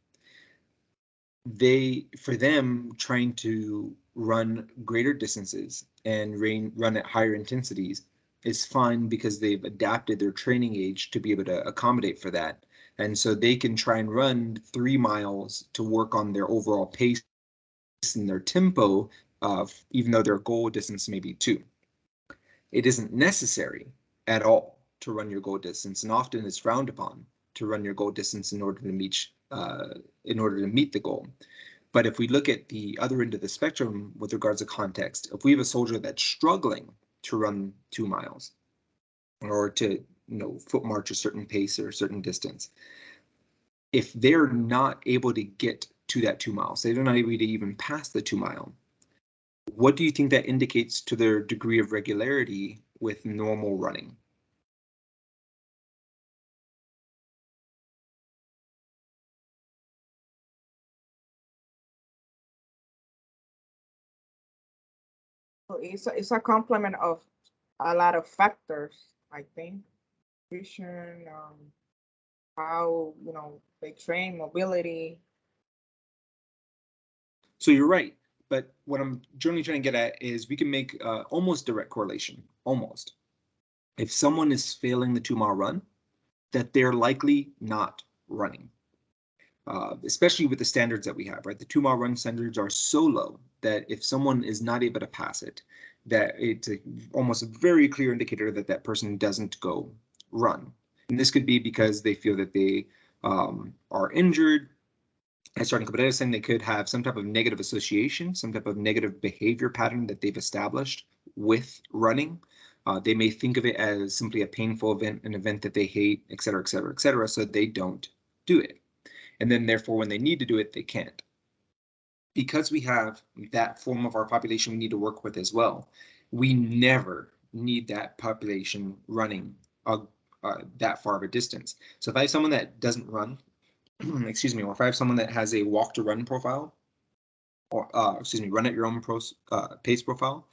For them, trying to run greater distances and run at higher intensities is fine, because they've adapted their training age to be able to accommodate for that. And so they can try and run 3 miles to work on their overall pace and their tempo, even though their goal distance may be 2. It isn't necessary at all to run your goal distance, and often it's frowned upon to run your goal distance in order to meet the goal. But if we look at the other end of the spectrum with regards to context, if we have a soldier that's struggling to run 2 miles or to foot march a certain pace or a certain distance, if they're not able to get to that 2 miles, they're not able to even pass the 2 mile, what do you think that indicates to their degree of regularity with normal running? So it's a complement of a lot of factors, I think. Nutrition, how, you know, they train, mobility. So you're right, but what I'm generally trying to get at is we can make almost direct correlation, almost. If someone is failing the 2 mile run, that they're likely not running. Especially with the standards that we have, right? The 2 mile run standards are so low that if someone is not able to pass it, that it's almost a very clear indicator that that person doesn't go run. And this could be because they feel that they are injured. As starting competitors, saying they could have some type of negative association, some type of negative behavior pattern that they've established with running. They may think of it as simply a painful event, an event that they hate, et cetera, et cetera, et cetera, so they don't do it. And then therefore, when they need to do it, they can't. Because we have that form of our population we need to work with as well, we never need that population running that far of a distance. So if I have someone that doesn't run, excuse me, or if I have someone that has a walk to run profile, or run at your own pace profile,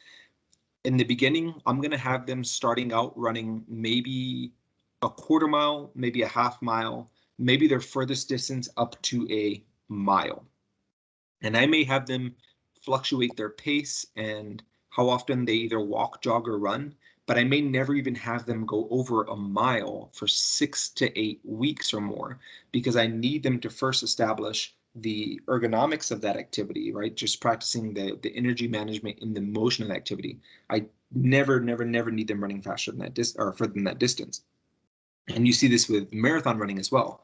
in the beginning, I'm going to have them starting out running maybe a 1/4 mile, maybe a 1/2 mile, maybe their furthest distance up to a mile. And I may have them fluctuate their pace and how often they either walk, jog, or run, but I may never even have them go over a mile for 6 to 8 weeks or more, because I need them to first establish the ergonomics of that activity, right? Just practicing the energy management in the motion of the activity. I never need them running faster than that or further than that distance. And you see this with marathon running as well.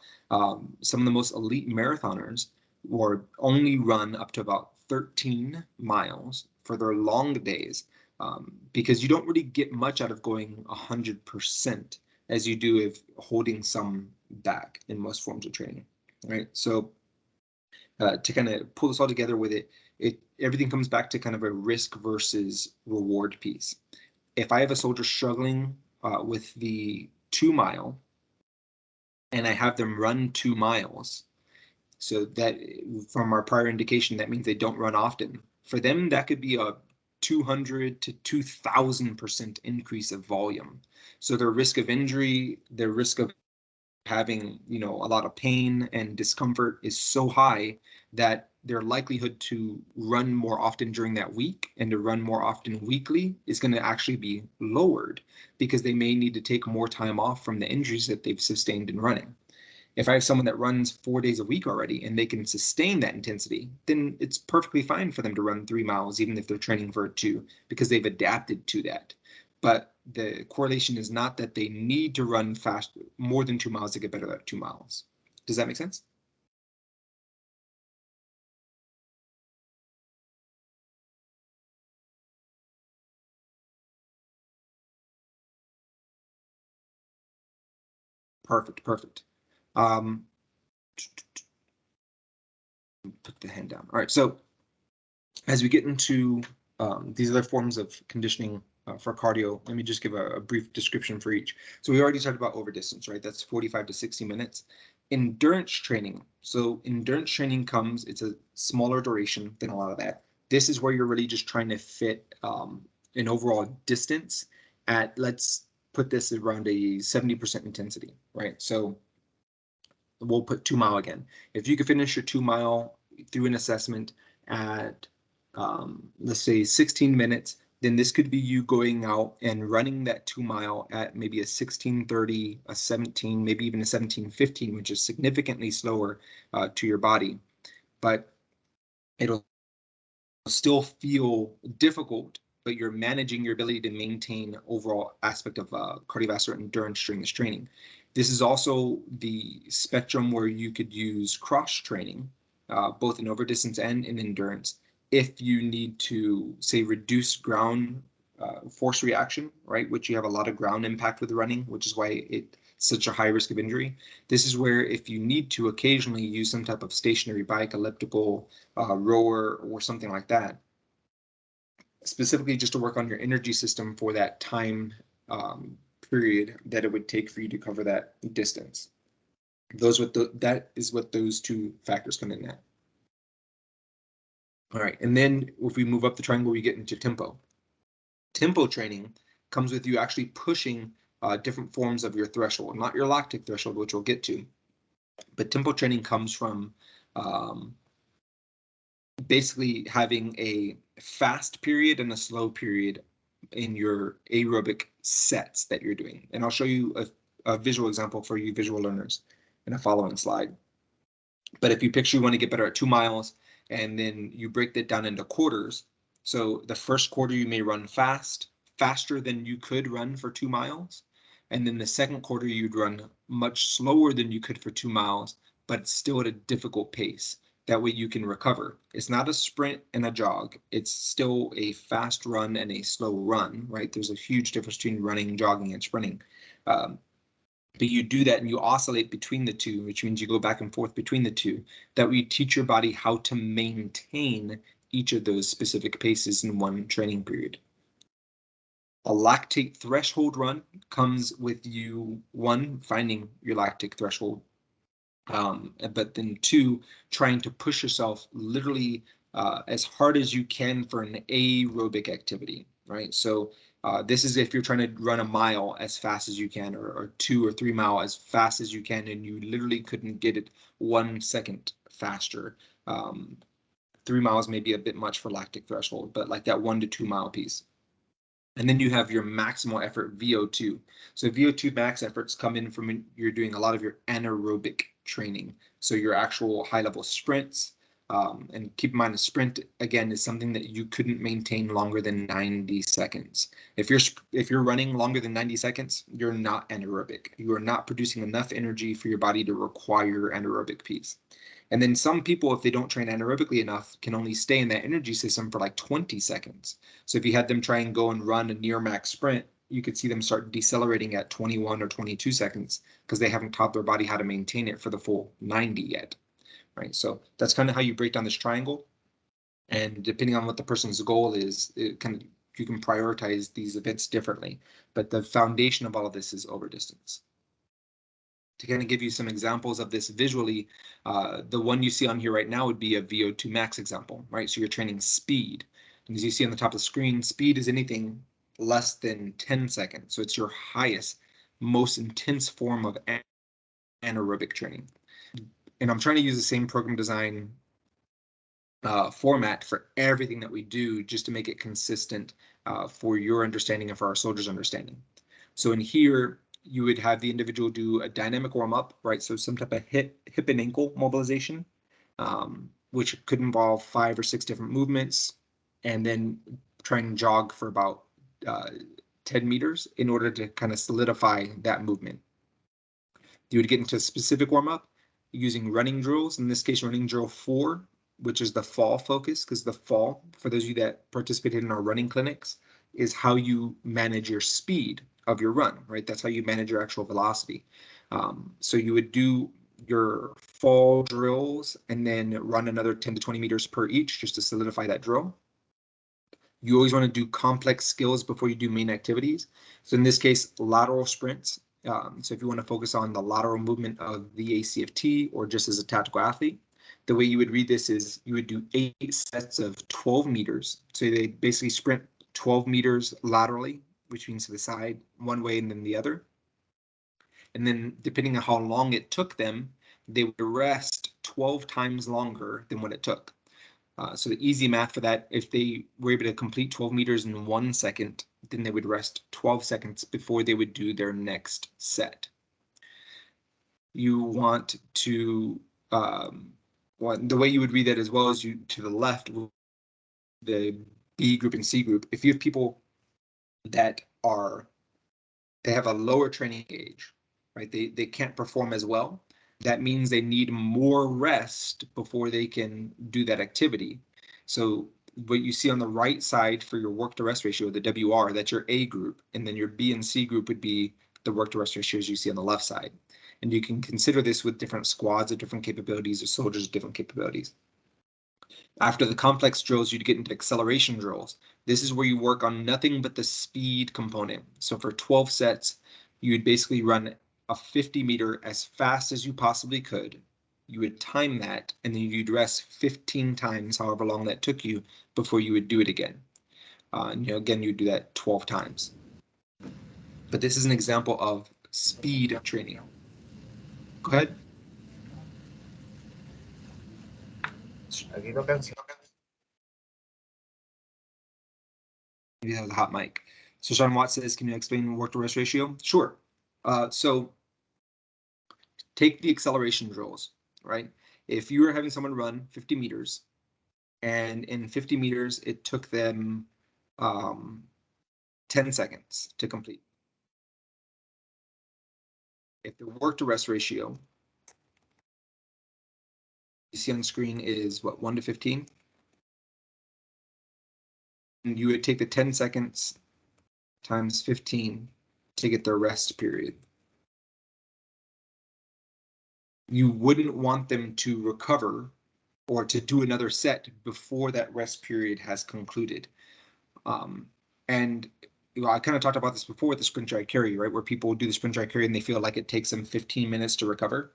Some of the most elite marathoners will only run up to about 13 miles for their long days, because you don't really get much out of going 100% as you do if holding some back in most forms of training, right? So to kind of pull this all together with everything comes back to kind of a risk versus reward piece. If I have a soldier struggling with the 2 mile and I have them run 2 miles, so that from our prior indication, that means they don't run often. For them, that could be a 200 to 2,000% increase of volume. So their risk of injury, their risk of having, you know, a lot of pain and discomfort is so high that their likelihood to run more often during that week and to run more often weekly is going to actually be lowered, because they may need to take more time off from the injuries that they've sustained in running. If I have someone that runs 4 days a week already and they can sustain that intensity, then it's perfectly fine for them to run 3 miles, even if they're training for 2, because they've adapted to that. But the correlation is not that they need to run fast more than 2 miles to get better at 2 miles. Does that make sense? Perfect, perfect. Put the hand down. All right, so as we get into these other forms of conditioning for cardio, let me just give a brief description for each. So we already talked about over distance, right? That's 45 to 60 minutes. Endurance training. So endurance training comes, it's a smaller duration than a lot of that. This is where you're really just trying to fit an overall distance at, let's put this around a 70% intensity, right? So we'll put 2 mile again. If you could finish your 2 mile through an assessment at let's say 16 minutes, then this could be you going out and running that 2 mile at maybe a 16:30, a 17, maybe even a 17:15, which is significantly slower to your body, but it'll still feel difficult, but you're managing your ability to maintain overall aspect of cardiovascular endurance during this training. This is also the spectrum where you could use cross training, both in over distance and in endurance, if you need to, say, reduce ground force reaction, right, which you have a lot of ground impact with running, which is why it's such a high risk of injury. This is where, if you need to occasionally use some type of stationary bike, elliptical, rower, or something like that, specifically just to work on your energy system for that time period that it would take for you to cover that distance. That is what those two factors come in at. All right, and then if we move up the triangle, we get into tempo. Tempo training comes with you actually pushing different forms of your threshold, not your lactic threshold, which we'll get to, but tempo training comes from basically having a fast period and a slow period in your aerobic sets that you're doing. And I'll show you a visual example for you visual learners in a following slide. But if you picture you want to get better at 2 miles, and then you break that down into quarters. So the first quarter you may run faster than you could run for 2 miles. And then the second quarter you'd run much slower than you could for 2 miles, but still at a difficult pace. That way you can recover. It's not a sprint and a jog. It's still a fast run and a slow run, right? There's a huge difference between running, jogging, and sprinting. But you do that and you oscillate between the two, which means you go back and forth between the two. That way you teach your body how to maintain each of those specific paces in one training period. A lactate threshold run comes with you, one, finding your lactic threshold, but then 2, trying to push yourself literally as hard as you can for an aerobic activity, right? So this is if you're trying to run a mile as fast as you can, or 2 or 3 mile as fast as you can, and you literally couldn't get it 1 second faster. 3 miles may be a bit much for lactic threshold, but like that 1 to 2 mile piece. And then you have your maximal effort VO2. So VO2 max efforts come in from you're doing a lot of your anaerobic training. So your actual high level sprints, and keep in mind a sprint again is something that you couldn't maintain longer than 90 seconds. If you're running longer than 90 seconds, you're not anaerobic. You are not producing enough energy for your body to require anaerobic piece. And then some people, if they don't train anaerobically enough, can only stay in that energy system for like 20 seconds. So if you had them try and go and run a near max sprint, you could see them start decelerating at 21 or 22 seconds because they haven't taught their body how to maintain it for the full 90 yet, right? So that's kind of how you break down this triangle. And depending on what the person's goal is, you can prioritize these events differently. But the foundation of all of this is over distance. To kind of give you some examples of this visually, the one you see on here right now would be a VO2 max example, right? So you're training speed. And as you see on the top of the screen, speed is anything less than 10 seconds. So it's your highest, most intense form of anaerobic training. And I'm trying to use the same program design format for everything that we do, just to make it consistent for your understanding and for our soldiers' understanding. So in here, you would have the individual do a dynamic warm up, right? So some type of hip and ankle mobilization, which could involve 5 or 6 different movements, and then try and jog for about 10 meters in order to kind of solidify that movement. You would get into a specific warm up using running drills, in this case, running drill 4, which is the fall focus, because the fall, for those of you that participated in our running clinics, is how you manage your speed of your run, right? That's how you manage your actual velocity. So you would do your fall drills and then run another 10 to 20 meters per each, just to solidify that drill. You always want to do complex skills before you do main activities. So in this case, lateral sprints. So if you want to focus on the lateral movement of the ACFT or just as a tactical athlete, the way you would read this is you would do 8 sets of 12 meters. So they basically sprint 12 meters laterally, which means to the side, one way and then the other. And then depending on how long it took them, they would rest 12 times longer than what it took. So the easy math for that, if they were able to complete 12 meters in 1 second, then they would rest 12 seconds before they would do their next set. You want to, the way you would read that as well as you to the left, the B group and C group, if you have people that they have a lower training age, right? They can't perform as well. That means they need more rest before they can do that activity. So what you see on the right side for your work to rest ratio, the WR, that's your A group, and then your B and C group would be the work to rest ratios you see on the left side. And you can consider this with different squads of different capabilities or soldiers of different capabilities. After the complex drills, you'd get into acceleration drills. This is where you work on nothing but the speed component. So for 12 sets, you would basically run a 50 meter as fast as you possibly could. You would time that, and then you'd rest 15 times, however long that took you, before you would do it again. And again, you'd do that 12 times. But this is an example of speed training. Go ahead. Maybe that was a hot mic. So Sean Watts says, can you explain work to rest ratio? Sure. So take the acceleration drills, right? If you were having someone run 50 meters, and in 50 meters, it took them 10 seconds to complete. If the work to rest ratio you see on screen is what, 1 to 15? And you would take the 10 seconds times 15 to get their rest period. You wouldn't want them to recover or to do another set before that rest period has concluded. And I kind of talked about this before with the sprint dry carry, right? Where people do the sprint dry carry and they feel like it takes them 15 minutes to recover.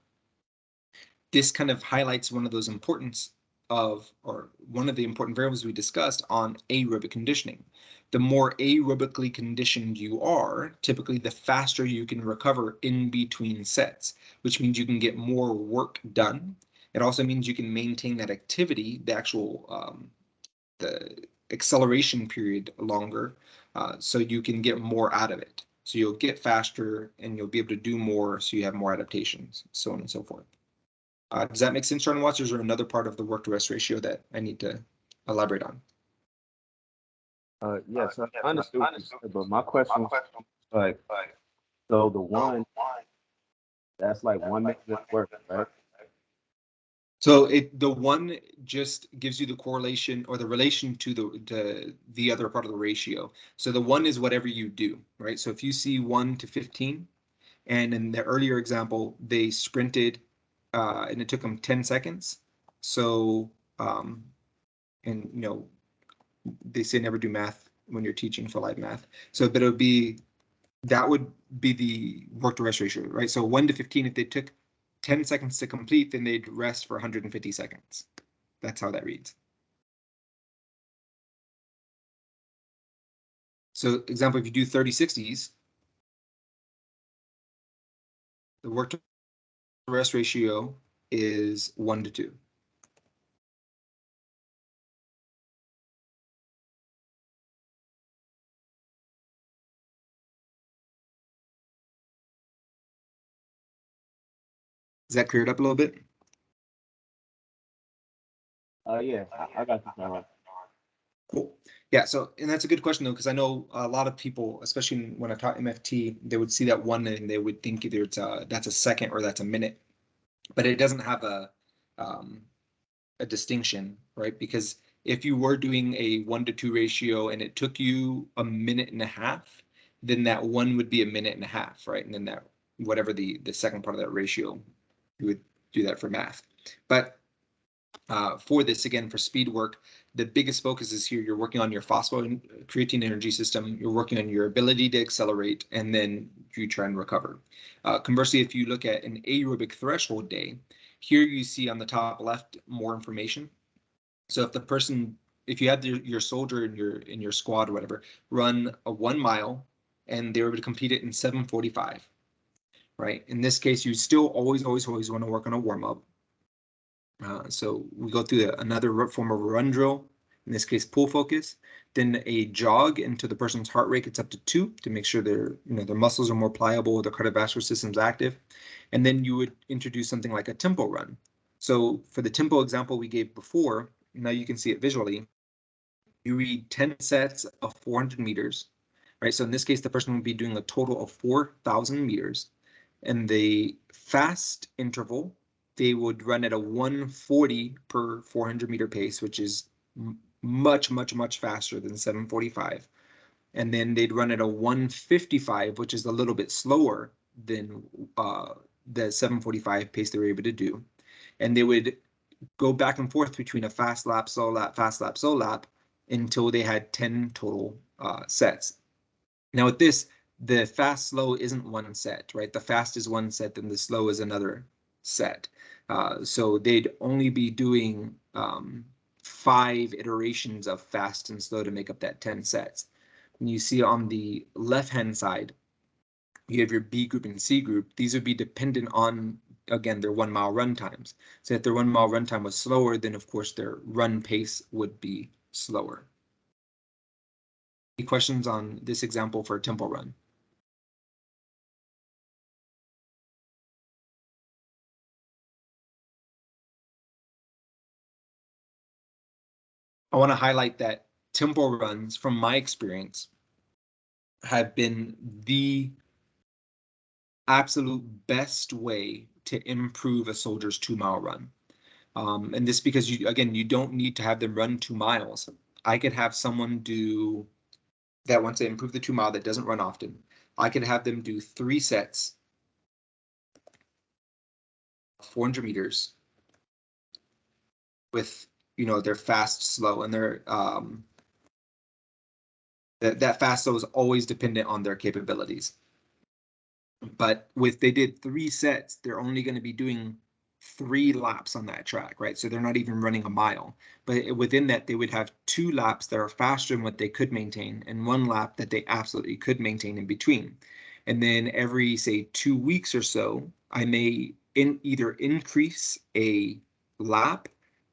This kind of highlights one of those importance of, or one of the important variables we discussed on aerobic conditioning. The more aerobically conditioned you are, typically the faster you can recover in between sets, which means you can get more work done. It also means you can maintain that activity, the actual the acceleration period longer, so you can get more out of it. So you'll get faster and you'll be able to do more, so you have more adaptations, so on and so forth. Does that make sense, Jordan Watts? Or is there another part of the work to rest ratio that I need to elaborate on? Yes, I understood what you said, but my question was like, so the one, that's like 1 minute of work, right? So the one just gives you the correlation or the relation to the other part of the ratio. So the one is whatever you do, right? So if you see 1 to 15, and in the earlier example, they sprinted and it took them 10 seconds. So, and they say never do math when you're teaching for live math. So, but it would be, that would be the work to rest ratio, right? So 1 to 15, if they took 10 seconds to complete, then they'd rest for 150 seconds. That's how that reads. So example, if you do 30-60s, the work to rest ratio is 1:2. Is that cleared up a little bit? Yeah, I got you, John. Cool. Yeah, so, and that's a good question though, because I know a lot of people, especially when I taught MFT, they would see that one and they would think either that's a second or that's a minute, but it doesn't have a distinction, right? Because if you were doing a 1:2 ratio and it took you a minute and a half, then that one would be a minute and a half, right? And then that whatever the second part of that ratio, you would do that for math. But for this, again, for speed work, the biggest focus is here. You're working on your phosphocreatine energy system. You're working on your ability to accelerate, and then you try and recover. Conversely, if you look at an aerobic threshold day, here you see on the top left more information. So if the person, if you had your soldier in your squad or whatever, run a 1 mile and they were able to complete it in 7:45, right? In this case, you still always want to work on a warm up. So we go through another form of a run drill, in this case, pull focus, then a jog until the person's heart rate gets up to 2 to make sure their muscles are more pliable, their cardiovascular system's active. And then you would introduce something like a tempo run. So for the tempo example we gave before, now you can see it visually. You read 10 sets of 400 meters, right? So in this case, the person would be doing a total of 4,000 meters. And the fast interval, they would run at a 140 per 400 meter pace, which is much faster than 7:45. And then they'd run at a 155, which is a little bit slower than the 7:45 pace they were able to do. And they would go back and forth between a fast lap, slow lap, fast lap, slow lap until they had 10 total sets. Now with this, the fast slow isn't one set, right? The fast is one set, and the slow is another set. So they'd only be doing 5 iterations of fast and slow to make up that 10 sets. And you see on the left-hand side, you have your B group and C group. These would be dependent on, again, their 1 mile run times. So if their 1 mile run time was slower, then of course their run pace would be slower. Any questions on this example for a tempo run? I want to highlight that tempo runs, from my experience, have been the absolute best way to improve a soldier's 2 mile run. And this because you don't need to have them run 2 miles. I could have someone do that wants to improve the 2 mile that doesn't run often. I could have them do 3 sets, 400 meters with, their fast, slow, and their that fast slow is always dependent on their capabilities. But they did 3 sets, they're only going to be doing 3 laps on that track, right? So they're not even running a mile. But within that, they would have 2 laps that are faster than what they could maintain, and 1 lap that they absolutely could maintain in between. And then every, say, 2 weeks or so, I may either increase a lap,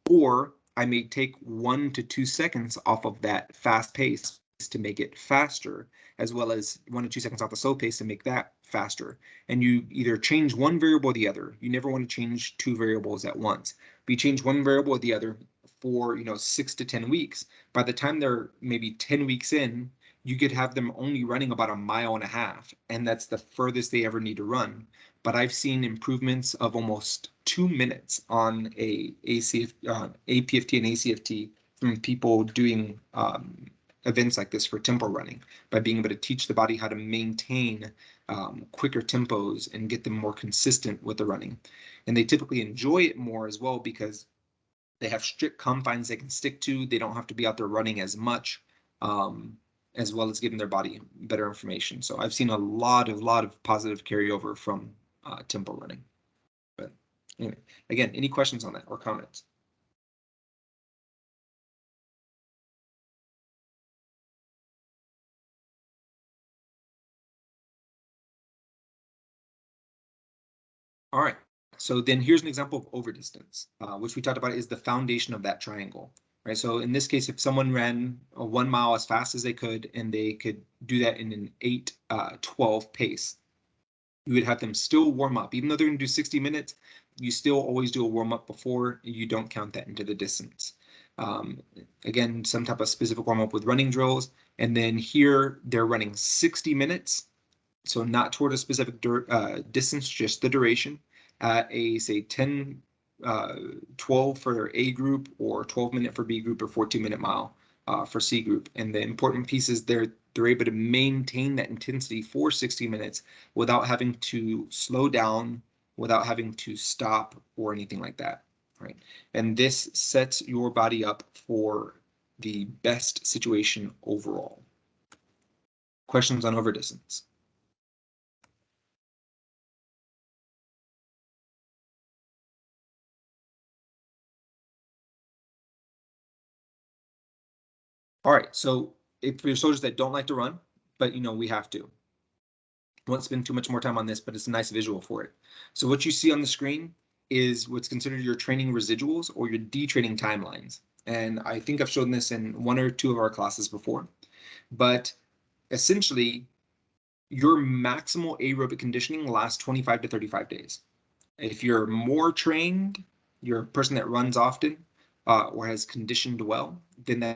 or I may take 1 to 2 seconds off of that fast pace to make it faster, as well as 1 to 2 seconds off the slow pace to make that faster. And you either change one variable or the other. You never want to change 2 variables at once. But you change one variable or the other for 6 to 10 weeks. By the time they're maybe 10 weeks in, you could have them only running about 1.5 miles, and that's the furthest they ever need to run. But I've seen improvements of almost 2 minutes on a APFT and ACFT from people doing events like this for tempo running, by being able to teach the body how to maintain quicker tempos and get them more consistent with the running. And they typically enjoy it more as well because they have strict confines they can stick to. They don't have to be out there running as much, as well as giving their body better information. So I've seen a lot of positive carryover from tempo running. But anyway, again, any questions on that or comments? All right, So then here's an example of over distance, which we talked about is the foundation of that triangle, right? So in this case, if someone ran a 1 mile as fast as they could, and they could do that in an 8:12 pace, you would have them still warm up. Even though they're going to do 60 minutes, you still always do a warm up before. You don't count that into the distance. Again, some type of specific warm up with running drills. And then here they're running 60 minutes. So not toward a specific distance, just the duration at a, say, 10, 12 for A group, or 12-minute for B group, or 14-minute mile for C group. And the important piece is they're able to maintain that intensity for 60 minutes without having to slow down, without having to stop, or anything like that, right? And this sets your body up for the best situation overall. Questions on over distance? All right, so if you're soldiers that don't like to run, but we have to. I won't spend too much more time on this, but it's a nice visual for it. So what you see on the screen is what's considered your training residuals, or your detraining timelines. And I think I've shown this in 1 or 2 of our classes before, but essentially your maximal aerobic conditioning lasts 25 to 35 days. If you're more trained, you're a person that runs often or has conditioned well, then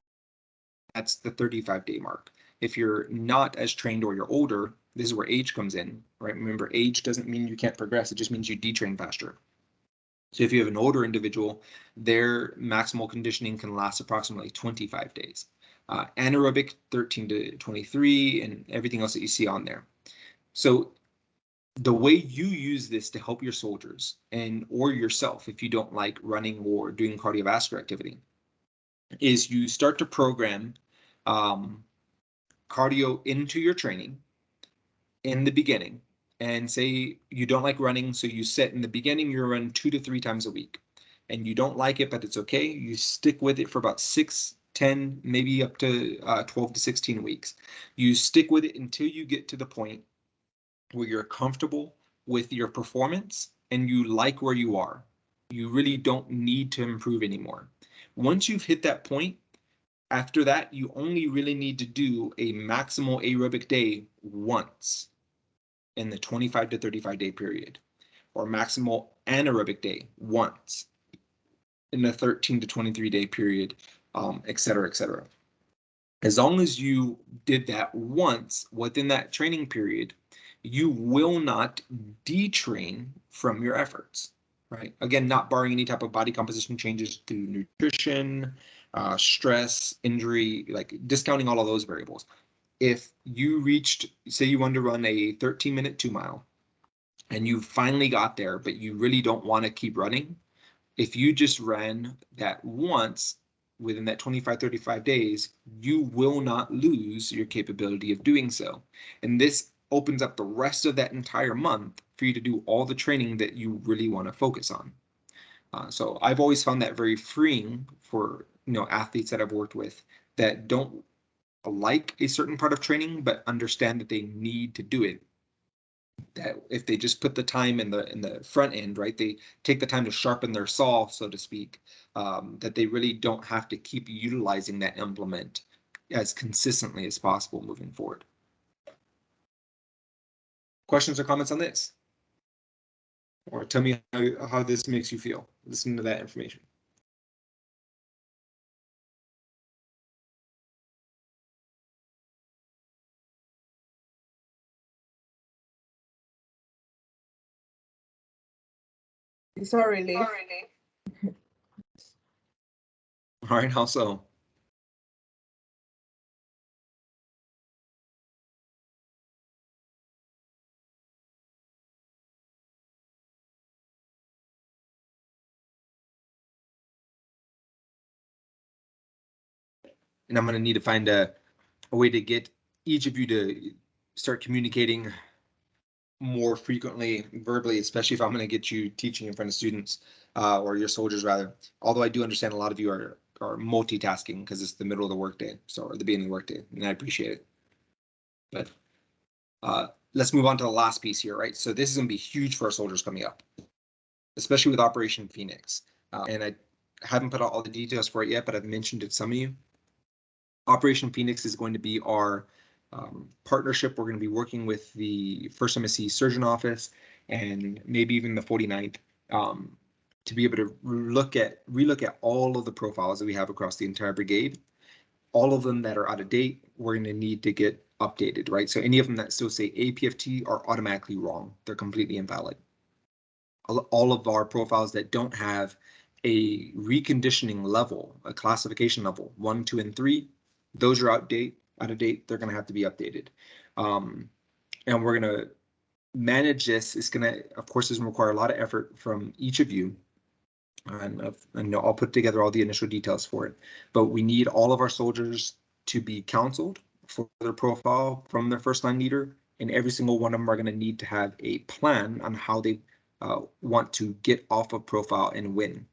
that's the 35-day mark. If you're not as trained, or you're older, this is where age comes in, right? Remember, age doesn't mean you can't progress. It just means you detrain faster. So if you have an older individual, their maximal conditioning can last approximately 25 days. Anaerobic, 13 to 23, and everything else that you see on there. So the way you use this to help your soldiers or yourself, if you don't like running or doing cardiovascular activity, is you start to program cardio into your training in the beginning. And say you don't like running, so you set in the beginning, you run 2 to 3 times a week, and you don't like it, but it's okay. You stick with it for about 6, 10, maybe up to 12 to 16 weeks. You stick with it until you get to the point where you're comfortable with your performance and you like where you are. You really don't need to improve anymore. Once you've hit that point, after that, you only really need to do a maximal aerobic day once in the 25 to 35 day period, or maximal anaerobic day once in the 13 to 23 day period, et cetera, et cetera. As long as you did that once within that training period, you will not detrain from your efforts, right? Again, not barring any type of body composition changes through nutrition, stress, injury, like discounting all of those variables. If you reached, say you wanted to run a 13-minute 2 mile, and you finally got there, but you really don't want to keep running, if you just ran that once within that 25, 35 days, you will not lose your capability of doing so. And this opens up the rest of that entire month for you to do all the training that you really want to focus on. So I've always found that very freeing for athletes that I've worked with that don't like a certain part of training, but understand that they need to do it. That if they just put the time in the front end, right, they take the time to sharpen their saw, so to speak, that they really don't have to keep utilizing that implement as consistently as possible moving forward. Questions or comments on this? Or tell me how this makes you feel, listening to that information. It's a relief. All right, how so? And I'm going to need to find a way to get each of you to start communicating more frequently verbally, especially if I'm going to get you teaching in front of students or your soldiers rather. Although I do understand a lot of you are multitasking because it's the middle of the workday, so or the beginning of the workday, and I appreciate it. But let's move on to the last piece here, right? So this is going to be huge for our soldiers coming up. especially with Operation Phoenix. And I haven't put out all the details for it yet, but I've mentioned it to some of you. Operation Phoenix is going to be our partnership. We're going to be working with the 1st MSC Surgeon Office and maybe even the 49th to be able to relook at all of the profiles that we have across the entire brigade. All of them that are out of date, we're going to need to get updated, right? So any of them that still say APFT are automatically wrong. They're completely invalid. All of our profiles that don't have a reconditioning level, a classification level, 1, 2, and 3, those are out of date. They're going to have to be updated. And we're going to manage this. It's going to, of course, require a lot of effort from each of you. And I'll put together all the initial details for it. But we need all of our soldiers to be counseled for their profile from their first line leader. And every single one of them are going to need to have a plan on how they want to get off of profile and win.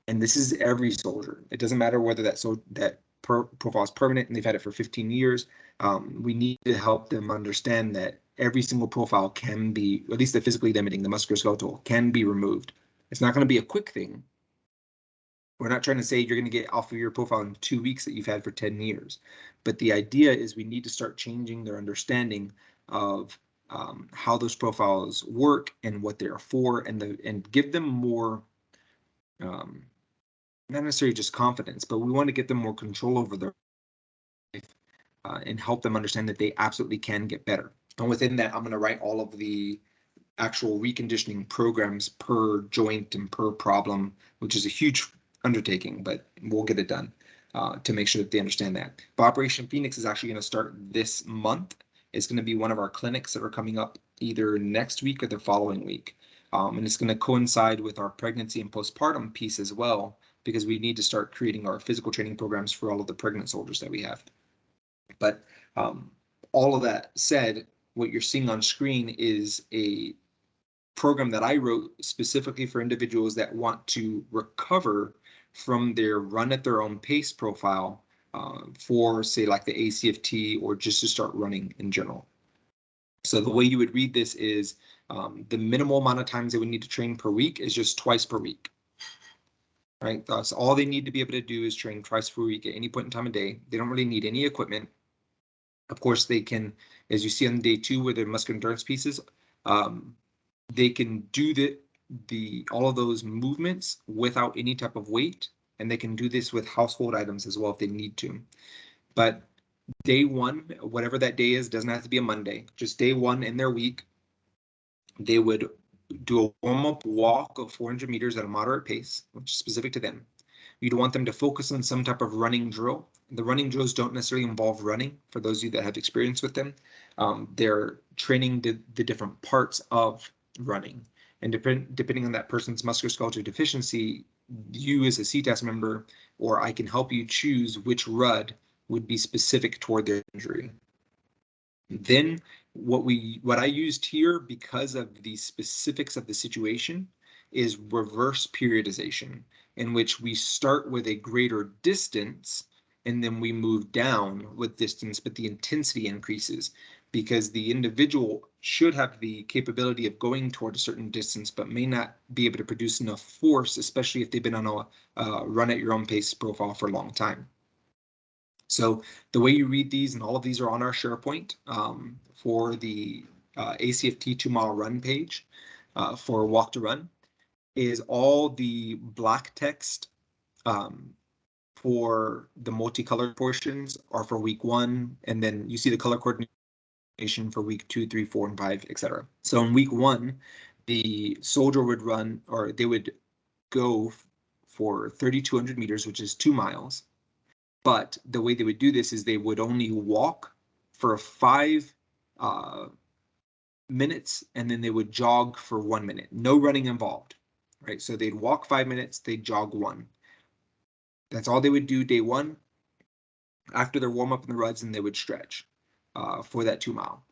And this is every soldier. It doesn't matter whether that profile is permanent and they've had it for 15 years. We need to help them understand that every single profile can be, at least the physically limiting, the musculoskeletal, can be removed. It's not going to be a quick thing. We're not trying to say you're going to get off of your profile in 2 weeks that you've had for 10 years. But the idea is we need to start changing their understanding of how those profiles work and what they're for, and give them more, not necessarily just confidence, but we want to get them more control over their life and help them understand that they absolutely can get better. And within that, I'm going to write all of the actual reconditioning programs per joint and per problem, which is a huge undertaking, but we'll get it done to make sure that they understand that. But Operation Phoenix is actually going to start this month. It's going to be one of our clinics that are coming up either next week or the following week. And it's going to coincide with our pregnancy and postpartum piece as well, because we need to start creating our physical training programs for all of the pregnant soldiers that we have. But all of that said, what you're seeing on screen is a program that I wrote specifically for individuals that want to recover from their run at their own pace profile for, say, like the ACFT, or just to start running in general. So the way you would read this is the minimal amount of times they would need to train per week is just twice per week. Right, so all they need to be able to do is train twice per week at any point in time of day. They don't really need any equipment. Of course, they can, as you see on day 2 with their muscular endurance pieces, they can do all of those movements without any type of weight, and they can do this with household items as well if they need to. But day 1, whatever that day is, doesn't have to be a Monday, just day 1 in their week, they would do a warm-up walk of 400 meters at a moderate pace, which is specific to them. You'd want them to focus on some type of running drill. The running drills don't necessarily involve running, for those of you that have experience with them. They're training the different parts of running. And depending on that person's musculoskeletal deficiency, you as a CTAS member, or I can help you choose which RUD would be specific toward their injury. Then what I used here, because of the specifics of the situation, is reverse periodization, in which we start with a greater distance and then we move down with distance, but the intensity increases, because the individual should have the capability of going toward a certain distance, but may not be able to produce enough force, especially if they've been on a run at your own pace profile for a long time. So the way you read these, and all of these are on our SharePoint for the ACFT 2-mile run page for walk to run, is all the black text for the multicolored portions are for week 1, and then you see the color coordination for week 2, 3, 4, and 5, etc. So in week 1, the soldier would run, or they would go for 3,200 meters, which is 2 miles. But the way they would do this is they would only walk for 5 minutes, and then they would jog for 1 minute. No running involved, right? So they'd walk 5 minutes, they'd jog 1. That's all they would do day 1. After their warm up in the ruds, and they would stretch for that 2 mile.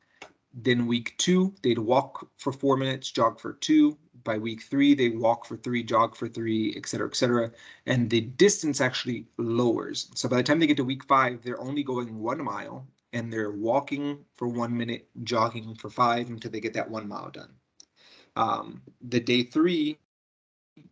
Then week 2, they'd walk for 4 minutes, jog for 2. By week 3, they walk for 3, jog for 3, etc., and the distance actually lowers. So by the time they get to week 5, they're only going 1 mile, and they're walking for 1 minute, jogging for 5 until they get that 1 mile done. The day 3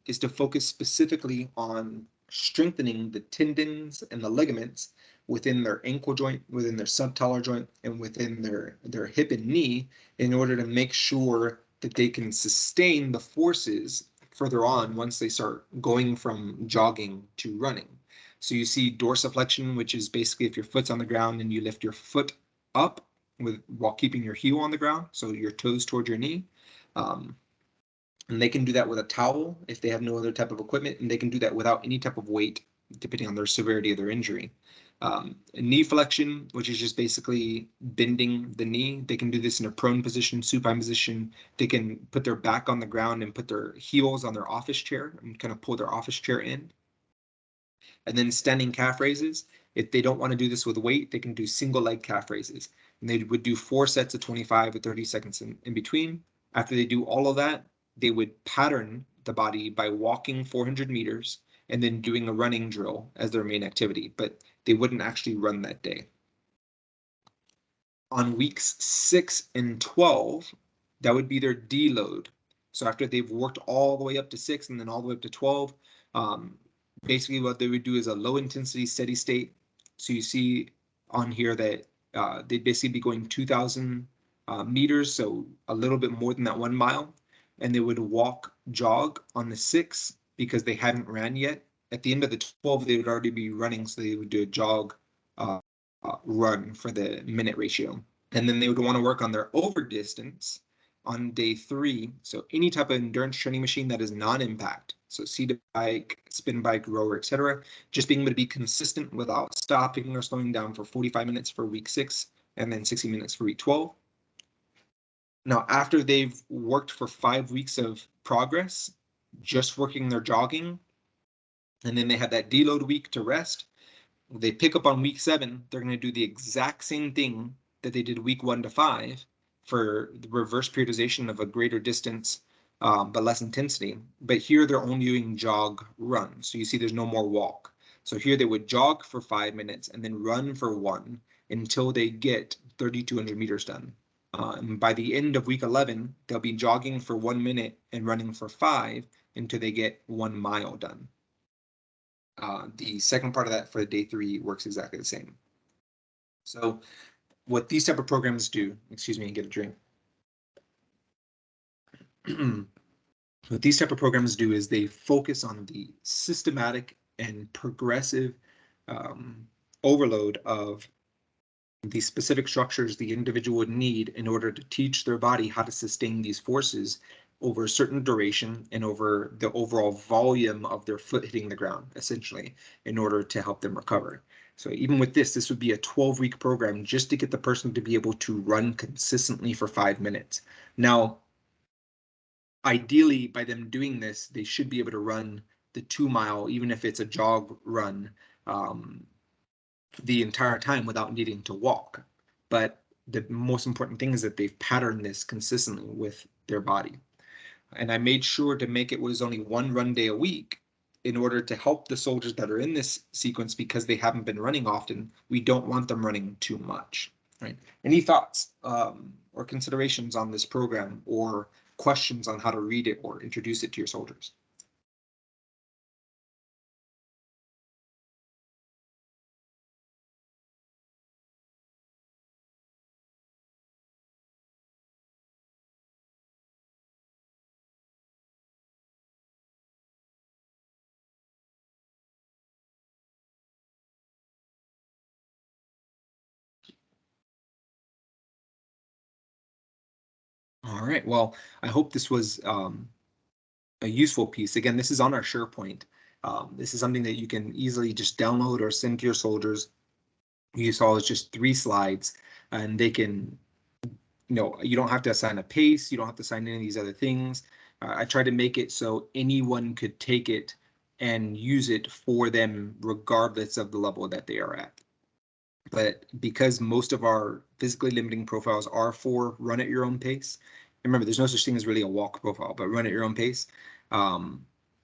is to focus specifically on strengthening the tendons and the ligaments within their ankle joint, within their subtalar joint, and within their hip and knee in order to make sure that they can sustain the forces further on once they start going from jogging to running. So you see dorsiflexion, which is basically if your foot's on the ground and you lift your foot up while keeping your heel on the ground, so your toes toward your knee. And they can do that with a towel if they have no other type of equipment, and they can do that without any type of weight, depending on their severity of their injury. Knee flexion, which is just basically bending the knee. They can do this in a prone position, supine position. They can put their back on the ground and put their heels on their office chair and kind of pull their office chair in. And then standing calf raises. If they don't want to do this with weight, they can do single leg calf raises. And they would do 4 sets of 25 or 30 seconds in between. After they do all of that, they would pattern the body by walking 400 meters and then doing a running drill as their main activity, but they wouldn't actually run that day. On weeks 6 and 12, that would be their deload. So after they've worked all the way up to 6 and then all the way up to 12, basically what they would do is a low intensity steady state. So you see on here that they'd basically be going 2,000 meters, so a little bit more than that 1 mile. And they would walk jog on the 6 because they hadn't ran yet. At the end of the 12, they would already be running, so they would do a jog run for the minute ratio. And then they would want to work on their over distance on day 3. So any type of endurance training machine that is non-impact, so seated bike, spin bike, rower, etc., just being able to be consistent without stopping or slowing down for 45 minutes for week 6 and then 60 minutes for week 12. Now, after they've worked for 5 weeks of progress, just working their jogging, and then they have that deload week to rest, they pick up on week 7, they're going to do the exact same thing that they did week 1 to 5 for the reverse periodization of a greater distance, but less intensity. But here they're only doing jog run. So you see there's no more walk. So here they would jog for 5 minutes and then run for 1 until they get 3,200 meters done. And by the end of week 11, they'll be jogging for 1 minute and running for 5 until they get 1 mile done. The second part of that for day 3 works exactly the same. So what these type of programs do, excuse me, get a drink. What these type of programs do is they focus on the systematic and progressive overload of the specific structures the individual would need in order to teach their body how to sustain these forces over a certain duration and over the overall volume of their foot hitting the ground, essentially, in order to help them recover. So even with this would be a 12-week program just to get the person to be able to run consistently for 5 minutes. Now, ideally, by them doing this, they should be able to run the 2 mile, even if it's a jog run, the entire time without needing to walk. But the most important thing is that they've patterned this consistently with their body. And I made sure to make it was only 1 run day a week in order to help the soldiers that are in this sequence because they haven't been running often. We don't want them running too much. Right? Any thoughts or considerations on this program or questions on how to read it or introduce it to your soldiers? All right, well, I hope this was a useful piece. Again, this is on our SharePoint. This is something that you can easily just download or send to your soldiers. You saw it's just 3 slides and they can, you don't have to assign a pace. You don't have to assign any of these other things. I tried to make it so anyone could take it and use it for them regardless of the level that they are at. But because most of our physically limiting profiles are for run at your own pace, remember there's no such thing as really a walk profile, but run at your own pace.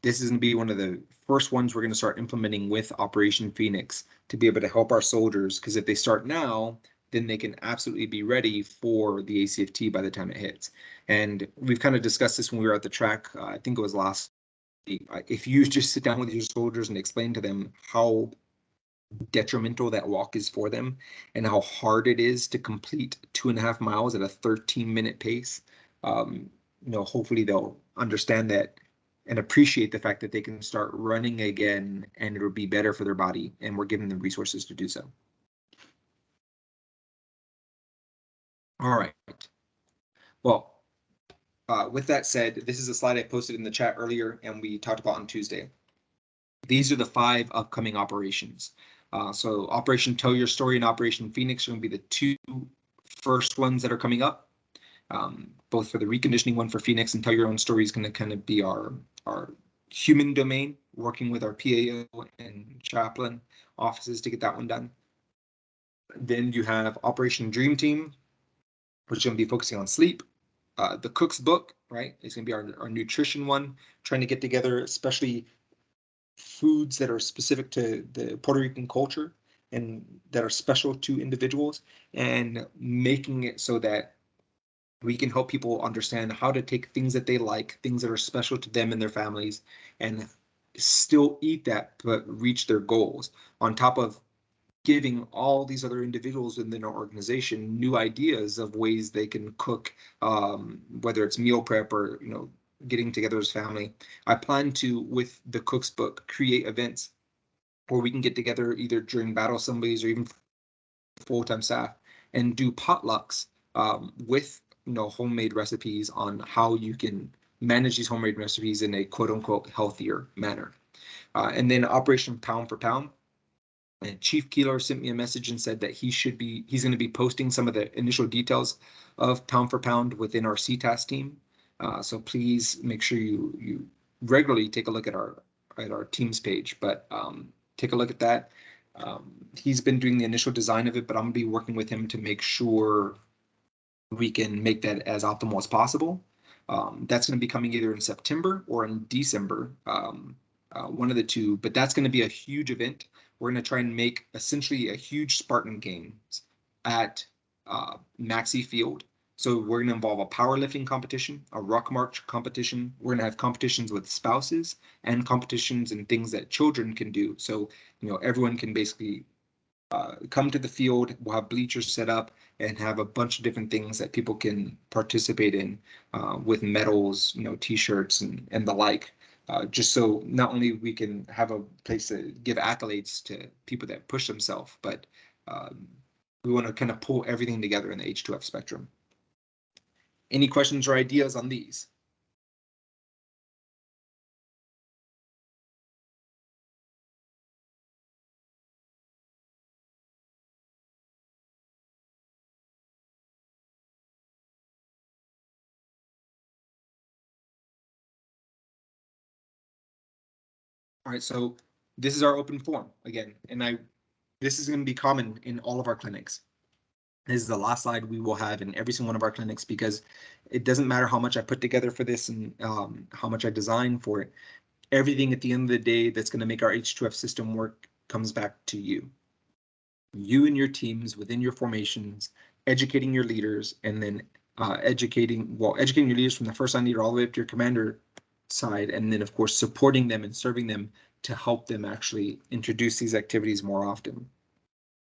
This is going to be one of the first ones we're going to start implementing with Operation Phoenix to be able to help our soldiers, because if they start now, then they can absolutely be ready for the ACFT by the time it hits. And we've kind of discussed this when we were at the track, I think it was last if you just sit down with your soldiers and explain to them how detrimental that walk is for them and how hard it is to complete 2.5 miles at a 13-minute pace, hopefully they'll understand that and appreciate the fact that they can start running again and it'll be better for their body, and we're giving them resources to do so. All right. Well, with that said, this is a slide I posted in the chat earlier and we talked about on Tuesday. These are the 5 upcoming operations. So Operation Tell Your Story and Operation Phoenix are going to be the 2 first ones that are coming up. Both for the reconditioning one for Phoenix and Tell Your Own Story is going to kind of be our human domain, working with our PAO and chaplain offices to get that one done. Then you have Operation Dream Team, which is going to be focusing on sleep. The Cook's Book, right, is going to be our nutrition one, trying to get together especially foods that are specific to the Puerto Rican culture and that are special to individuals, and making it so that we can help people understand how to take things that they like, things that are special to them and their families, and still eat that, but reach their goals, on top of giving all these other individuals within our organization new ideas of ways they can cook, whether it's meal prep or, getting together as family. I plan to, with the Cook's Book, create events where we can get together either during battle assemblies or even full-time staff and do potlucks with homemade recipes on how you can manage these homemade recipes in a quote-unquote healthier manner. And then Operation Pound for Pound. And Chief Keeler sent me a message and said that he's going to be posting some of the initial details of Pound for Pound within our CTAS team. So please make sure you regularly take a look at our teams page, but take a look at that. He's been doing the initial design of it, but I'm gonna be working with him to make sure we can make that as optimal as possible. That's going to be coming either in September or in December, one of the two, but that's going to be a huge event. We're going to try and make essentially a huge Spartan Games at Maxey Field. So we're going to involve a powerlifting competition, a ruck march competition. We're going to have competitions with spouses and competitions and things that children can do. So, everyone can basically come to the field. We'll have bleachers set up and have a bunch of different things that people can participate in with medals, t-shirts and the like. Just so not only we can have a place to give accolades to people that push themselves, but we want to kind of pull everything together in the H2F spectrum. Any questions or ideas on these? All right, so this is our open forum again, and this is going to be common in all of our clinics. This is the last slide we will have in every single one of our clinics, because it doesn't matter how much I put together for this and how much I design for it. Everything at the end of the day that's going to make our H2F system work comes back to you. You and your teams within your formations, educating your leaders, and then educating your leaders from the first line leader all the way up to your commander side, and then of course supporting them and serving them to help them actually introduce these activities more often.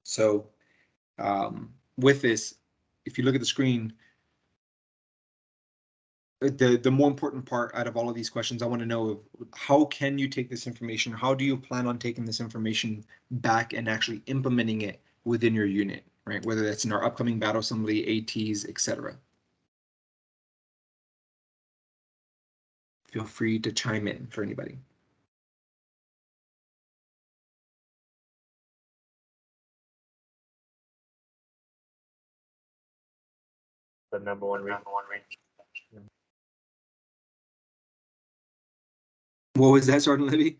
So with this, if you look at the screen, the more important part out of all of these questions, I want to know, how can you take this information? How do you plan on taking this information back and actually implementing it within your unit, right? Whether that's in our upcoming battle assembly, ATs, etc. Feel free to chime in for anybody. The number one reason. What was that, Sergeant Libby?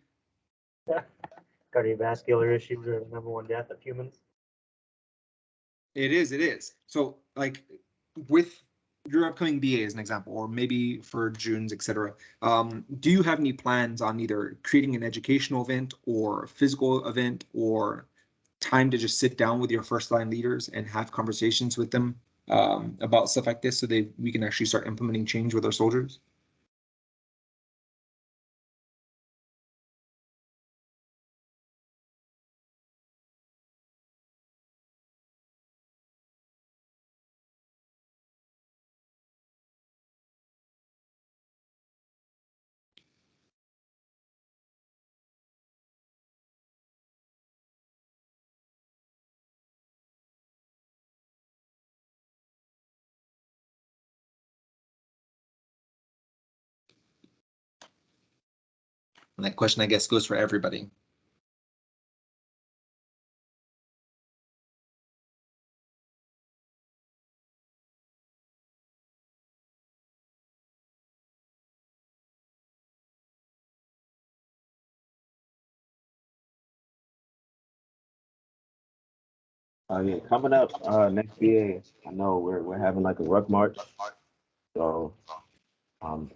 Cardiovascular issues are the number one death of humans. It is. So like with your upcoming BA as an example, or maybe for June's, etc. Do you have any plans on either creating an educational event or a physical event, or time to just sit down with your first line leaders and have conversations with them about stuff like this, so we can actually start implementing change with our soldiers? And that question, I guess, goes for everybody. Yeah, coming up next year, I know we're having like a ruck march. So um,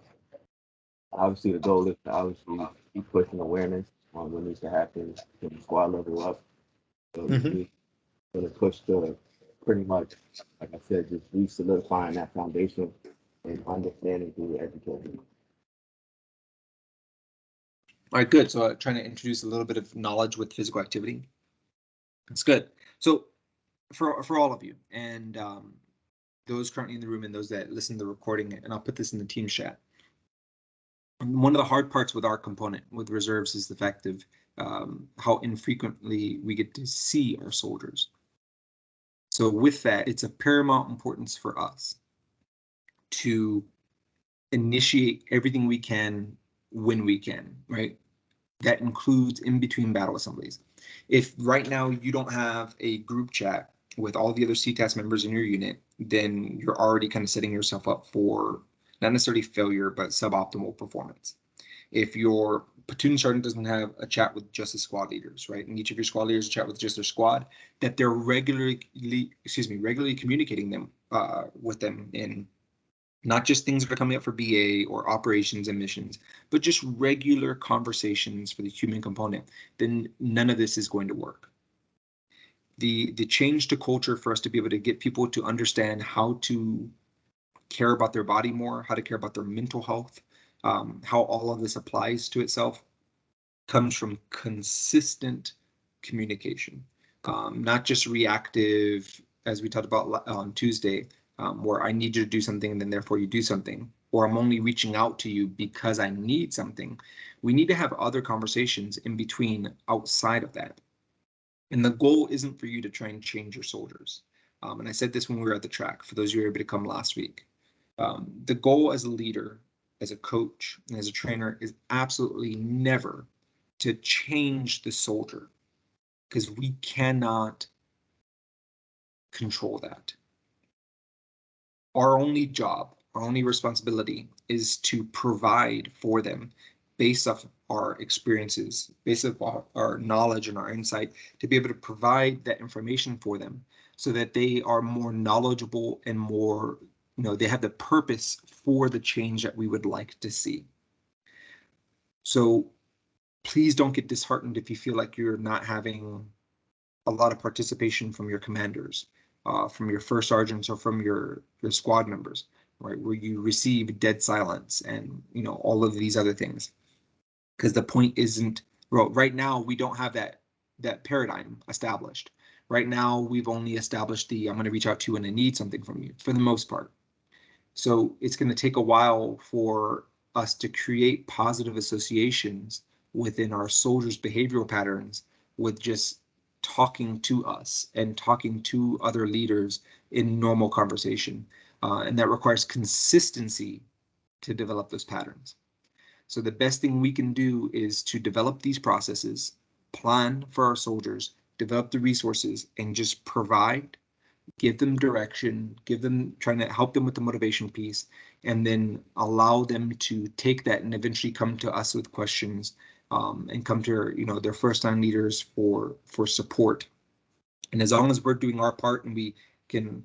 obviously the goal is to obviously keep pushing awareness on what needs to happen to the squad level up. So we're gonna push to pretty much, like I said, just re-solidifying that foundation and understanding through education. All right, good. So trying to introduce a little bit of knowledge with physical activity. That's good. So for all of you and those currently in the room and those that listen to the recording, and I'll put this in the team chat. One of the hard parts with our component with reserves is the fact of how infrequently we get to see our soldiers. So with that, it's of paramount importance for us to initiate everything we can when we can, right? That includes in between battle assemblies. If right now you don't have a group chat with all the other CTAS members in your unit, then you're already kind of setting yourself up for not necessarily failure, but suboptimal performance. If your platoon sergeant doesn't have a chat with just the squad leaders, right, and each of your squad leaders chat with just their squad, that they're regularly communicating them with them in not just things that are coming up for BA or operations and missions, but just regular conversations for the human component, then none of this is going to work. The change to culture for us to be able to get people to understand how to care about their body more, how to care about their mental health, how all of this applies to itself, comes from consistent communication, not just reactive, as we talked about on Tuesday, where I need you to do something and then therefore you do something, or I'm only reaching out to you because I need something. We need to have other conversations in between outside of that. And the goal isn't for you to try and change your soldiers. And I said this when we were at the track, for those of you who were able to come last week. The goal as a leader, as a coach, and as a trainer is absolutely never to change the soldier, because we cannot control that. Our only job, our only responsibility is to provide for them based off our experiences, based off our knowledge and our insight, to be able to provide that information for them so that they are more knowledgeable and more, they have the purpose for the change that we would like to see. So please don't get disheartened if you feel like you're not having a lot of participation from your commanders, from your first sergeants, or from your squad members, right? Where you receive dead silence and all of these other things. Because the point isn't, well, right now we don't have that paradigm established. Right now we've only established the I'm going to reach out to you when I need something from you, for the most part. So it's going to take a while for us to create positive associations within our soldiers' behavioral patterns with just talking to us and talking to other leaders in normal conversation. And that requires consistency to develop those patterns. So the best thing we can do is to develop these processes, plan for our soldiers, develop the resources, and just provide, give them direction, trying to help them with the motivation piece, and then allow them to take that and eventually come to us with questions, and come to their first-time leaders for support. And as long as we're doing our part and we can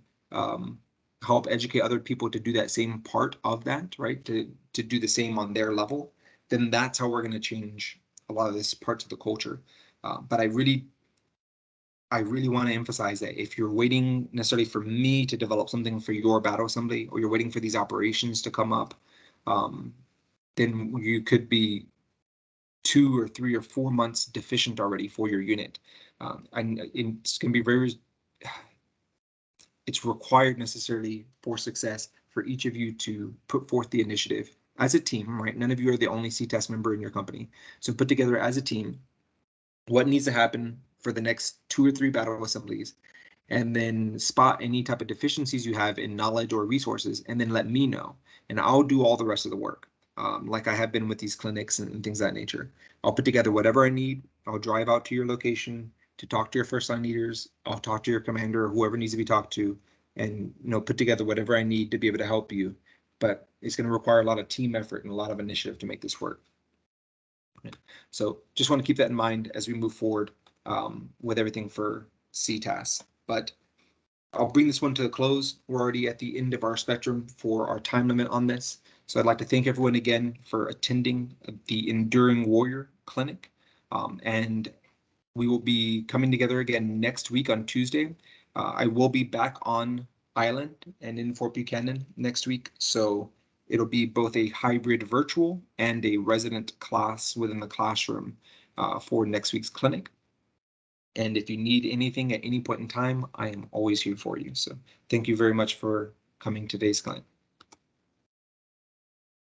help educate other people to do that same part of that, right, to do the same on their level, then that's how we're going to change a lot of this parts of the culture. But I really want to emphasize that if you're waiting necessarily for me to develop something for your battle assembly, or you're waiting for these operations to come up, then you could be 2 or 3 or 4 months deficient already for your unit. And it's going to be it's required necessarily for success for each of you to put forth the initiative as a team, right? None of you are the only CTAS member in your company. So put together as a team what needs to happen for the next 2 or 3 battle assemblies, and then spot any type of deficiencies you have in knowledge or resources, and then let me know, and I'll do all the rest of the work. like I have been with these clinics and things of that nature. I'll put together whatever I need. I'll drive out to your location to talk to your first line leaders. I'll talk to your commander or whoever needs to be talked to, and put together whatever I need to be able to help you. But it's going to require a lot of team effort and a lot of initiative to make this work. So just want to keep that in mind as we move forward with everything for CTAS. But I'll bring this one to a close. We're already at the end of our spectrum for our time limit on this. So I'd like to thank everyone again for attending the Enduring Warrior Clinic. And we will be coming together again next week on Tuesday. I will be back on island and in Fort Buchanan next week. So it'll be both a hybrid virtual and a resident class within the classroom for next week's clinic. And if you need anything at any point in time, I am always here for you. So thank you very much for coming to today's clinic.